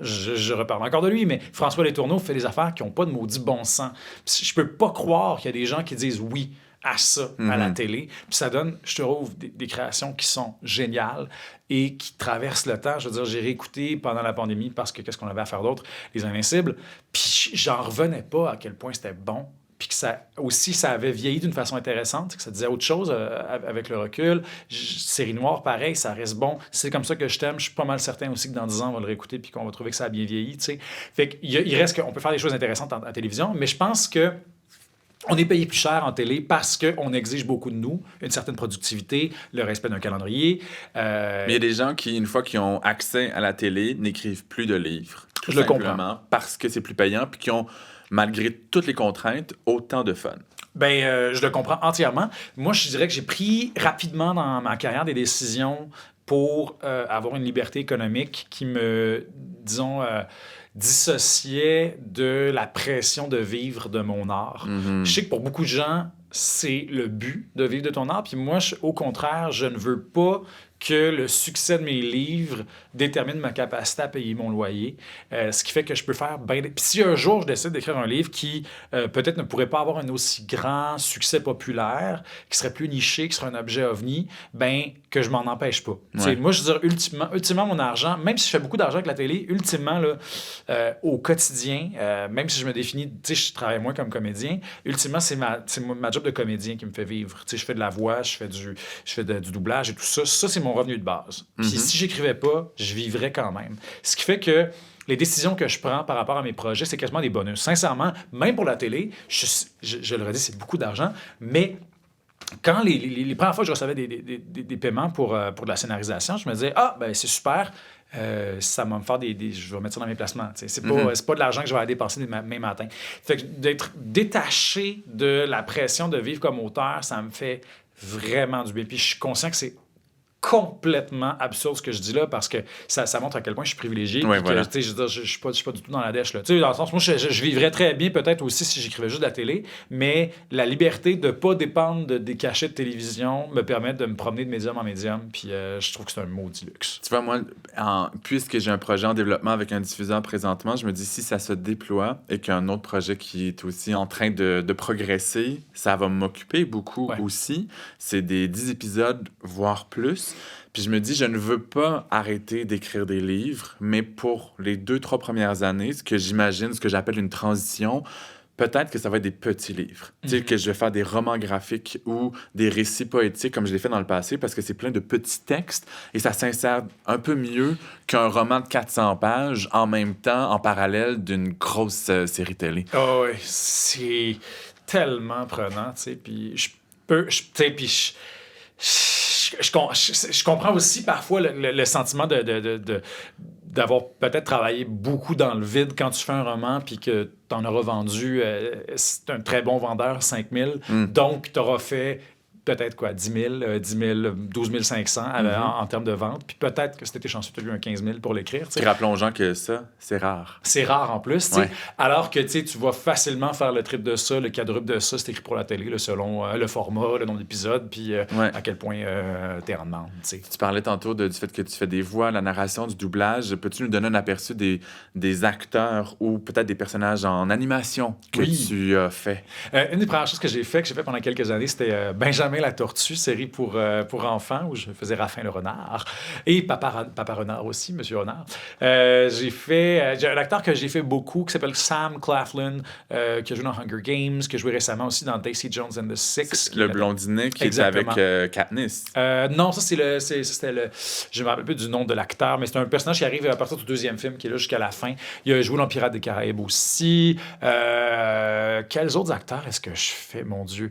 je reparle encore de lui, mais François Letourneau fait des affaires qui n'ont pas de maudit bon sens. Je peux pas croire qu'il y a des gens qui disent oui à ça, à la télé. Puis ça donne, je trouve, des créations qui sont géniales et qui traversent le temps. Je veux dire, j'ai réécouté pendant la pandémie parce que qu'est-ce qu'on avait à faire d'autre? Les Invincibles. Puis j'en revenais pas à quel point c'était bon. Puis que ça avait vieilli d'une façon intéressante, que ça disait autre chose avec le recul. Série Noire, pareil, ça reste bon. C'est comme ça que je t'aime. Je suis pas mal certain aussi que dans 10 ans, on va le réécouter puis qu'on va trouver que ça a bien vieilli. T'sais. Fait qu'il reste qu'on peut faire des choses intéressantes en télévision, mais je pense que on est payé plus cher en télé parce qu'on exige beaucoup de nous, une certaine productivité, le respect d'un calendrier.
Mais il y a des gens qui, une fois qu'ils ont accès à la télé, n'écrivent plus de livres. Tout
je le
simplement
comprends.
Parce que c'est plus payant puis qui ont, malgré toutes les contraintes, autant de fun.
Ben, je le comprends entièrement. Moi, je dirais que j'ai pris rapidement dans ma carrière des décisions pour avoir une liberté économique qui me, disons, dissociait de la pression de vivre de mon art. Je sais que pour beaucoup de gens, c'est le but de vivre de ton art. Puis moi, au contraire, je ne veux pas que le succès de mes livres détermine ma capacité à payer mon loyer. Ce qui fait que je peux faire bien... Puis si un jour, je décide d'écrire un livre qui peut-être ne pourrait pas avoir un aussi grand succès populaire, qui serait plus niché, qui serait un objet ovni, ben que je m'en empêche pas. Ouais. Moi, je veux dire, ultimement, mon argent, même si je fais beaucoup d'argent avec la télé, ultimement, là, au quotidien, même si je me définis, tu sais, je travaille moins comme comédien, ultimement, c'est ma job de comédien qui me fait vivre. Tu sais, je fais de la voix, je fais du doublage et tout ça. Ça, c'est mon revenu de base. Puis si j'écrivais pas, je vivrais quand même. Ce qui fait que les décisions que je prends par rapport à mes projets, c'est quasiment des bonus. Sincèrement, même pour la télé, je le redis, c'est beaucoup d'argent, mais quand les premières fois que je recevais des paiements pour de la scénarisation, je me disais, ben c'est super, ça va me faire je vais mettre ça dans mes placements. C'est pas de l'argent que je vais aller dépenser demain matin. Fait que d'être détaché de la pression de vivre comme auteur, ça me fait vraiment du bien. Puis je suis conscient que c'est complètement absurde ce que je dis là parce que ça montre à quel point je suis privilégié. Ouais, voilà. Je suis pas du tout dans la dèche. Là. Dans le sens, moi, je vivrais très bien peut-être aussi si j'écrivais juste de la télé, mais la liberté de ne pas dépendre des cachets de télévision me permet de me promener de médium en médium. Puis je trouve que c'est un maudit luxe.
Tu vois, moi, puisque j'ai un projet en développement avec un diffuseur présentement, je me dis si ça se déploie et qu'un autre projet qui est aussi en train de progresser, ça va m'occuper beaucoup aussi. C'est des 10 épisodes, voire plus. Puis je me dis, je ne veux pas arrêter d'écrire des livres, mais pour les 2-3 premières années, ce que j'appelle une transition, peut-être que ça va être des petits livres. Tu sais, que je vais faire des romans graphiques ou des récits poétiques comme je l'ai fait dans le passé parce que c'est plein de petits textes et ça s'insère un peu mieux qu'un roman de 400 pages en même temps, en parallèle d'une grosse série télé.
Oh oui, c'est tellement prenant, tu sais. Puis je comprends aussi parfois le sentiment d'avoir peut-être travaillé beaucoup dans le vide quand tu fais un roman puis que tu en auras vendu, c'est un très bon vendeur, 5 000. Donc, tu auras fait peut-être 10 000, 12 500 en termes de vente. Puis peut-être que si tu étais chanceux, tu as eu un 15 000 pour l'écrire.
Puis rappelons aux gens que ça, c'est rare.
C'est rare en plus. Ouais. Alors que tu vas facilement faire le triple de ça, le quadruple de ça, c'est écrit pour la télé, selon le format, le nombre d'épisodes, puis à quel point tu es en demande. T'sais.
Tu parlais tantôt du fait que tu fais des voix, la narration, du doublage. Peux-tu nous donner un aperçu des acteurs ou peut-être des personnages en animation que tu as fait?
Une des premières choses que j'ai fait pendant quelques années, c'était Benjamin la Tortue, série pour enfants, où je faisais Raphaël le renard. Et Papa Renard aussi, Monsieur Renard. J'ai un acteur que j'ai fait beaucoup, qui s'appelle Sam Claflin, qui a joué dans Hunger Games, qui a joué récemment aussi dans Daisy Jones and the Six.
Le blondinet qui était avec Katniss.
Non, ça, c'était le... Je me rappelle plus du nom de l'acteur, mais c'est un personnage qui arrive à partir du deuxième film, qui est là jusqu'à la fin. Il a joué dans Pirates des Caraïbes aussi. Quels autres acteurs est-ce que je fais, mon Dieu?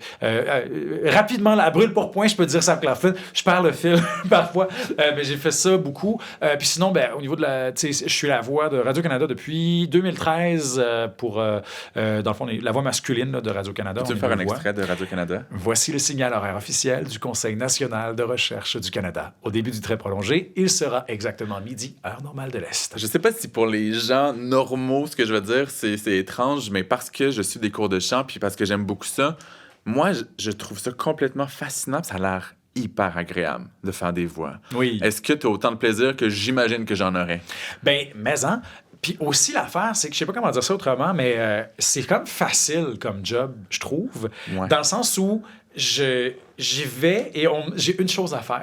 Rapidement, à brûle pour point, je peux dire Sam Claflin. Je perds le fil parfois, mais j'ai fait ça beaucoup. Puis sinon, au niveau de la... Tu sais, je suis la voix de Radio-Canada depuis 2013 pour, dans le fond, la voix masculine là, de Radio-Canada.
Peux-tu faire un extrait de Radio-Canada?
Voici le signal horaire officiel du Conseil national de recherche du Canada. Au début du très prolongé, il sera exactement midi, heure normale de l'Est.
Je sais pas si pour les gens normaux, ce que je veux dire, c'est étrange, mais parce que je suis des cours de chant puis parce que j'aime beaucoup ça, moi, je trouve ça complètement fascinant. Ça a l'air hyper agréable de faire des voix.
Oui.
Est-ce que tu as autant de plaisir que j'imagine que j'en aurais?
Mais Puis aussi, l'affaire, c'est que je sais pas comment dire ça autrement, mais c'est comme facile comme job, je trouve. Ouais. Dans le sens où j'y vais et j'ai une chose à faire.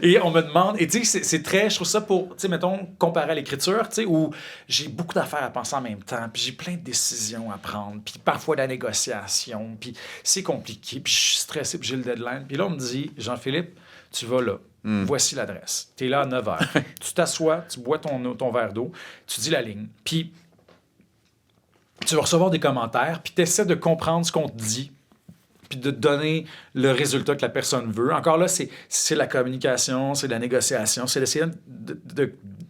Et on me demande... Et tu sais, c'est très... Je trouve ça pour, tu sais, mettons, comparé à l'écriture, tu sais, où j'ai beaucoup d'affaires à penser en même temps, puis j'ai plein de décisions à prendre, puis parfois de la négociation, puis c'est compliqué, puis je suis stressé, puis j'ai le deadline. Puis là, on me dit, Jean-Philippe, tu vas là. Voici l'adresse. Tu es là à 9 h. Tu t'assois, tu bois ton verre d'eau, tu dis la ligne. Puis tu vas recevoir des commentaires, puis tu essaies de comprendre ce qu'on te dit, puis de donner le résultat que la personne veut. Encore là, c'est la communication, c'est la négociation, c'est d'essayer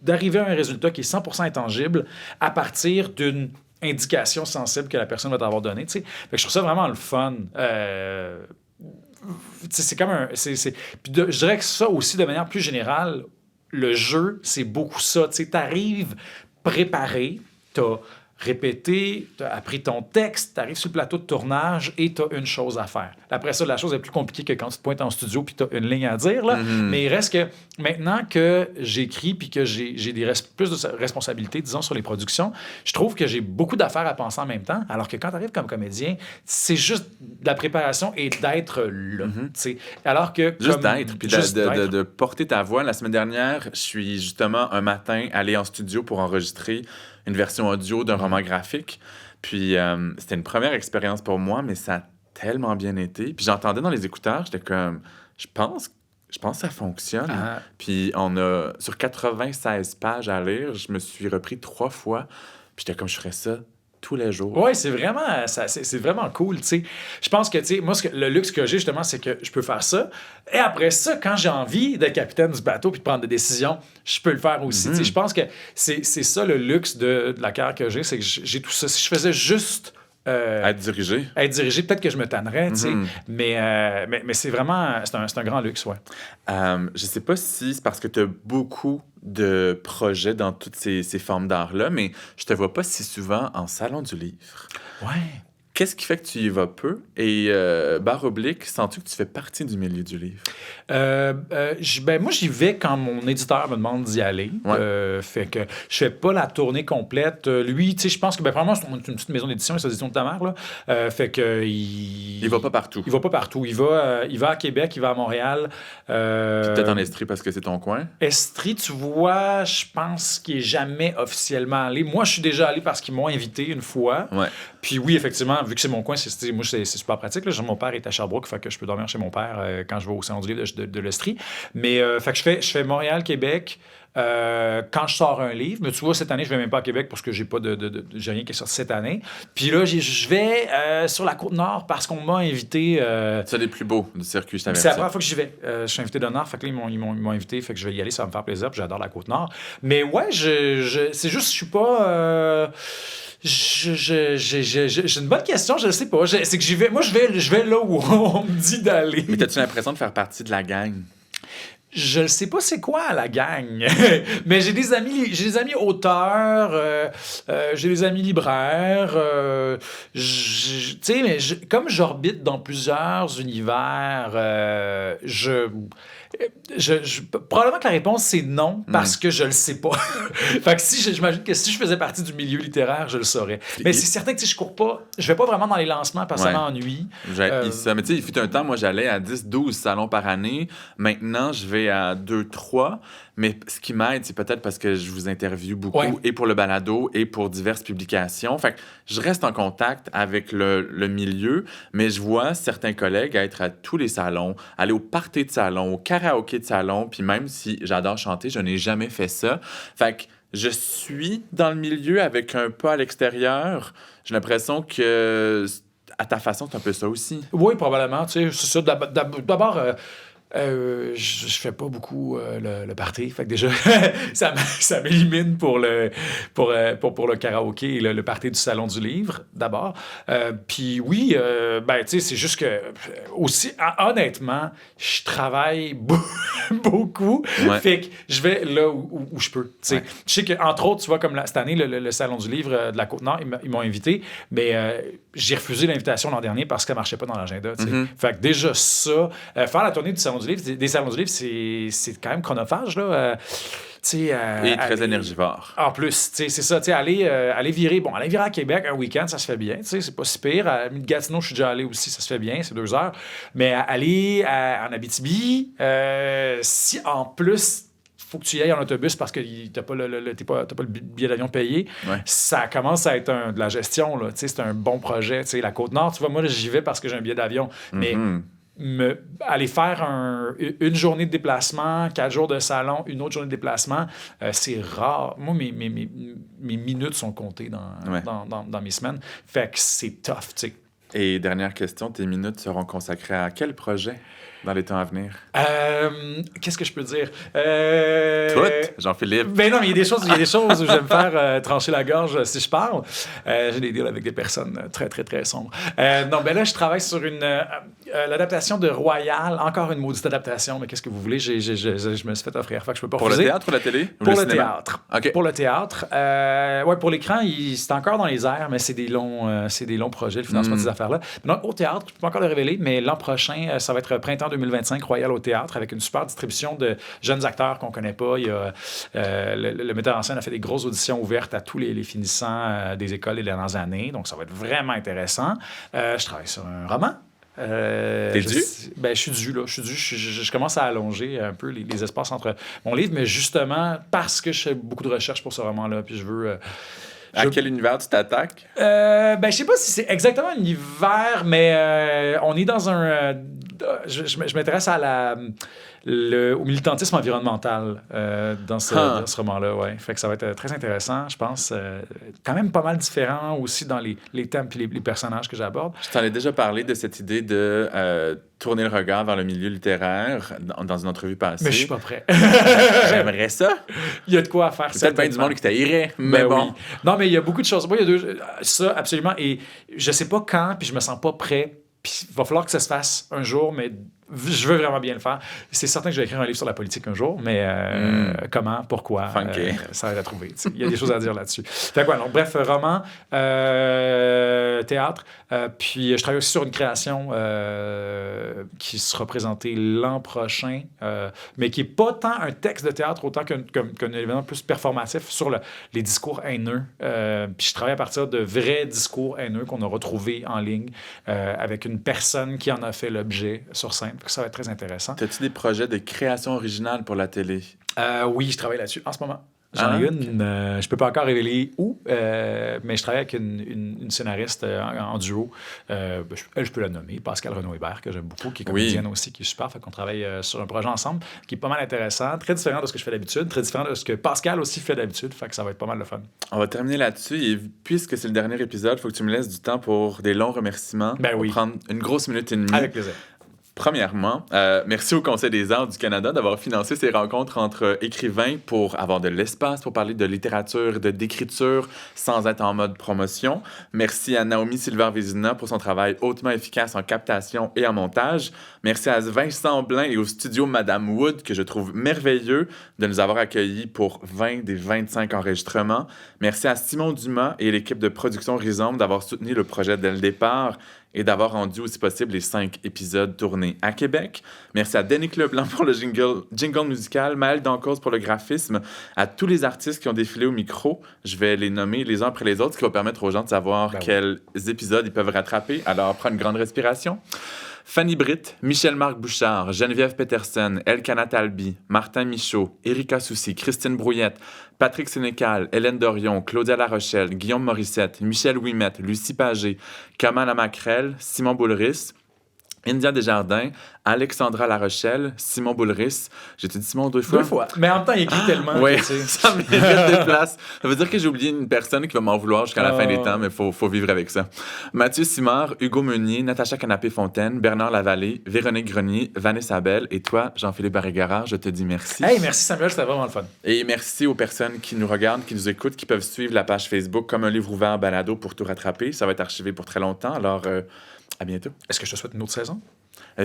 d'arriver à un résultat qui est 100% intangible à partir d'une indication sensible que la personne va t'avoir donnée. Fait que je trouve ça vraiment le fun. c'est comme un... Puis je dirais que ça aussi, de manière plus générale, le jeu, c'est beaucoup ça. Tu sais, t'arrives préparé, t'as répété, t'as appris ton texte, t'arrives sur le plateau de tournage et t'as une chose à faire. Après ça, la chose est plus compliquée que quand tu te pointes en studio puis t'as une ligne à dire, là. Mais il reste que maintenant que j'écris puis que j'ai plus de responsabilités, disons, sur les productions, je trouve que j'ai beaucoup d'affaires à penser en même temps, alors que quand t'arrives comme comédien, c'est juste de la préparation et d'être là, tu sais. Alors que...
Juste d'être, puis de porter ta voix. La semaine dernière, je suis justement un matin allé en studio pour enregistrer une version audio d'un roman graphique. Puis c'était une première expérience pour moi, mais ça a tellement bien été. Puis j'entendais dans les écouteurs, j'étais comme, je pense que ça fonctionne. Puis on a, sur 96 pages à lire, je me suis repris 3 fois. Puis j'étais comme, je ferais ça tous les jours.
Oui, c'est vraiment cool, tu sais. Je pense que, tu sais, moi, le luxe que j'ai, justement, c'est que je peux faire ça. Et après ça, quand j'ai envie d'être capitaine du bateau puis de prendre des décisions, je peux le faire aussi. Tu sais, je pense que c'est ça le luxe de la carrière que j'ai, c'est que j'ai tout ça. Si je faisais juste...
être dirigé,
peut-être que je me tannerais, tu sais. Mais c'est vraiment... C'est un grand luxe, ouais.
Je sais pas si c'est parce que tu as beaucoup de projets dans toutes ces formes d'art-là, mais je te vois pas si souvent en salon du livre.
Ouais.
Qu'est-ce qui fait que tu y vas peu? Et barre oblique, sens-tu que tu fais partie du milieu du livre?
Moi, j'y vais quand mon éditeur me demande d'y aller.
Ouais.
Fait que je fais pas la tournée complète. Lui, tu sais, je pense que, probablement, c'est une petite maison d'édition, c'est l'édition de ta mère, là. Fait que...
Il va pas partout.
Il va pas partout. Il va à Québec, il va à Montréal.
Puis peut-être en Estrie parce que c'est ton coin?
Estrie, tu vois, je pense qu'il est jamais officiellement allé. Moi, je suis déjà allé parce qu'ils m'ont invité une fois.
Ouais.
Puis oui, effectivement, vu que c'est mon coin, c'est super pratique. Là. Mon père est à Sherbrooke, fait que je peux dormir chez mon père quand je vais au Salon du livre de l'Estrie. Mais fait que je fais Montréal, Québec, quand je sors un livre. Mais tu vois, cette année, je vais même pas à Québec parce que j'ai j'ai rien qui est sorti cette année. Puis là, je vais sur la Côte-Nord parce qu'on m'a invité...
C'est les plus beaux du circuit, je t'avertis.
C'est la première fois que j'y vais. Je suis invité d'honneur, fait que là, ils m'ont invité, fait que je vais y aller, ça va me faire plaisir, puis j'adore la Côte-Nord. Mais ouais, c'est juste, je suis pas... J'ai une bonne question, je sais pas. C'est que j'y vais. Moi, je vais là où on me dit d'aller.
Mais as-tu l'impression de faire partie de la gang?
Je ne sais pas c'est quoi la gang, mais j'ai des amis auteurs, j'ai des amis libraires, tu sais, mais comme j'orbite dans plusieurs univers, probablement que la réponse c'est non parce que je le sais pas. Fait que j'imagine que si je faisais partie du milieu littéraire, je le saurais. Mais c'est certain que je cours pas, je vais pas vraiment dans les lancements parce que ça m'ennuie.
J'ai ça. Mais tu sais, il fut un temps, moi j'allais à 10-12 salons par année. Maintenant, je vais à 2-3. Mais ce qui m'aide, c'est peut-être parce que je vous interviewe beaucoup et pour le balado et pour diverses publications. Fait que je reste en contact avec le milieu, mais je vois certains collègues être à tous les salons, aller au party de salon, au karaoké de salon, puis même si j'adore chanter, je n'ai jamais fait ça. Fait que je suis dans le milieu avec un pas à l'extérieur. J'ai l'impression que, à ta façon, c'est un peu ça aussi.
Oui, probablement. Tu sais, c'est ça. D'abord... je fais pas beaucoup le party, fait que déjà ça m'élimine pour le karaoké et le party du salon du livre d'abord. Puis oui, ben tu sais c'est juste que aussi honnêtement, je travaille beaucoup, fait que je vais là où je peux. Tu sais, je sais que entre autres, tu vois comme cette année le salon du livre de la Côte-Nord, ils m'ont invité, mais j'ai refusé l'invitation l'an dernier parce que ça marchait pas dans l'agenda. Tu sais. Fait que déjà ça, faire la tournée du salon du livre, des salons du livre, c'est quand même chronophage, là.
Et très énergivore.
En plus, c'est ça. Aller virer à Québec un week-end, ça se fait bien. C'est pas si pire. À Gatineau, je suis déjà allé aussi, ça se fait bien, c'est 2 heures. Mais aller en Abitibi, si en plus faut que tu y ailles en autobus parce que t'as pas le billet d'avion payé, ça commence à être de la gestion. Là, c'est un bon projet. La Côte-Nord, tu vois, moi, j'y vais parce que j'ai un billet d'avion. Mais aller faire une journée de déplacement, 4 jours de salon, une autre journée de déplacement, c'est rare. Moi, mes minutes sont comptées dans mes semaines. Fait que c'est tough, tu sais.
Et dernière question, tes minutes seront consacrées à quel projet dans les temps à venir?
Qu'est-ce que je peux dire?
Tout, Jean-Philippe.
Ben non, mais il y a des choses où je vais me faire trancher la gorge si je parle. J'ai des deals avec des personnes très, très, très sombres. Non, ben là, je travaille sur l'adaptation de Royal, encore une maudite adaptation, mais qu'est-ce que vous voulez? Je me suis fait offrir, fait que je peux pas
Pour le
refuser.
théâtre ou la télé? Ou
Pour le
cinéma?
théâtre.
OK.
Pour le théâtre. Ouais, pour l'écran, c'est encore dans les airs, mais c'est des longs projets, le financement de ces affaires-là. Donc, au théâtre, je peux pas encore le révéler, mais l'an prochain, ça va être printemps 2025, Royal au théâtre, avec une super distribution de jeunes acteurs qu'on connaît pas. Il y a, le metteur en scène a fait des grosses auditions ouvertes à tous les finissants des écoles des dernières années, donc ça va être vraiment intéressant. Je travaille sur un roman.
T'es dû?
Ben, je suis dû, là. Je commence à allonger un peu les espaces entre mon livre, mais justement, parce que je fais beaucoup de recherches pour ce roman-là, puis je veux...
À quel univers tu t'attaques?
Ben, je sais pas si c'est exactement un hiver, mais on est dans un... je m'intéresse au militantisme environnemental dans ce roman-là, ouais. Fait que ça va être très intéressant, je pense. Quand même pas mal différent aussi dans les thèmes et les personnages que j'aborde.
Je t'en ai déjà parlé de cette idée de tourner le regard vers le milieu littéraire dans une entrevue passée.
Mais je suis pas prêt.
J'aimerais ça.
Il y a de quoi faire ça.
Peut-être bien du monde qui t'haïrait, mais bon.
Oui. Non, mais il y a beaucoup de choses. Moi, il y a ça, absolument. Et je sais pas quand, puis je me sens pas prêt. Puis il va falloir que ça se fasse un jour, mais je veux vraiment bien le faire. C'est certain que je vais écrire un livre sur la politique un jour, mais comment, pourquoi, ça va être à trouver. Il y a des choses à dire là-dessus. Fait quoi, donc, bref, roman, théâtre, puis je travaille aussi sur une création qui sera présentée l'an prochain, mais qui n'est pas tant un texte de théâtre autant qu'un événement plus performatif sur les discours haineux. Puis je travaille à partir de vrais discours haineux qu'on a retrouvés en ligne avec une personne qui en a fait l'objet sur scène. Ça va être très intéressant.
As-tu des projets de création originale pour la télé?
Oui, je travaille là-dessus en ce moment. J'en ai une. Je peux pas encore révéler où, mais je travaille avec une scénariste en duo. Je peux la nommer, Pascal Renaud-Hébert, que j'aime beaucoup, qui est comédienne aussi, qui est super. Fait qu'on travaille sur un projet ensemble qui est pas mal intéressant, très différent de ce que je fais d'habitude, très différent de ce que Pascal aussi fait d'habitude. Fait que ça va être pas mal le fun.
On va terminer là-dessus. Et puisque c'est le dernier épisode, il faut que tu me laisses du temps pour des longs remerciements.
Ben oui.
Pour prendre une grosse minute et demie.
Avec plaisir.
Premièrement, merci au Conseil des arts du Canada d'avoir financé ces rencontres entre écrivains pour avoir de l'espace pour parler de littérature, d'écriture sans être en mode promotion. Merci à Naomi Silver-Vézina pour son travail hautement efficace en captation et en montage. Merci à Vincent Blain et au studio Madame Wood, que je trouve merveilleux de nous avoir accueillis pour 20 des 25 enregistrements. Merci à Simon Dumas et l'équipe de production Rhizome d'avoir soutenu le projet dès le départ et d'avoir rendu aussi possible les 5 épisodes tournés à Québec. Merci à Danick Leblanc pour le jingle musical, Maëlle Dancause pour le graphisme, à tous les artistes qui ont défilé au micro. Je vais les nommer les uns après les autres, ce qui va permettre aux gens de savoir quels épisodes ils peuvent rattraper. Alors, prends une grande respiration. Fanny Britt, Michel-Marc Bouchard, Geneviève Peterson, Elkana Talbi, Martin Michaud, Erika Soucy, Christine Brouillette, Patrick Sénécal, Hélène Dorion, Claudia Larochelle, Guillaume Morissette, Michel Ouimette, Lucie Pagé, Kamala Macrel, Simon Boulris, India Desjardins, Alexandra Larochelle, Simon Boulris. J'ai-tu dit Simon 2 fois?
2 fois. Mais en même temps, il écrit tellement.
Oui, ça mérite des places. Ça veut dire que j'ai oublié une personne qui va m'en vouloir jusqu'à la fin des temps, mais il faut vivre avec ça. Mathieu Simard, Hugo Meunier, Natacha Canapé-Fontaine, Bernard Lavallée, Véronique Grenier, Vanessa Bell et toi, Jean-Philippe Barré-Garard, je te dis merci.
Hey, merci Samuel, c'était vraiment le fun.
Et merci aux personnes qui nous regardent, qui nous écoutent, qui peuvent suivre la page Facebook comme un livre ouvert balado pour tout rattraper. Ça va être archivé pour très longtemps, alors à bientôt.
Est-ce que je te souhaite une autre saison?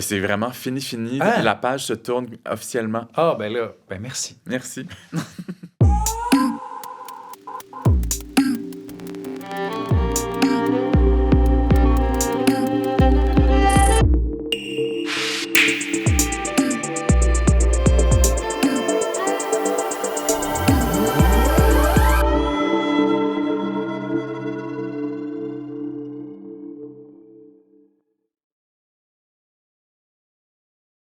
C'est vraiment fini. La page se tourne officiellement.
Ah, ben là, merci.
Merci.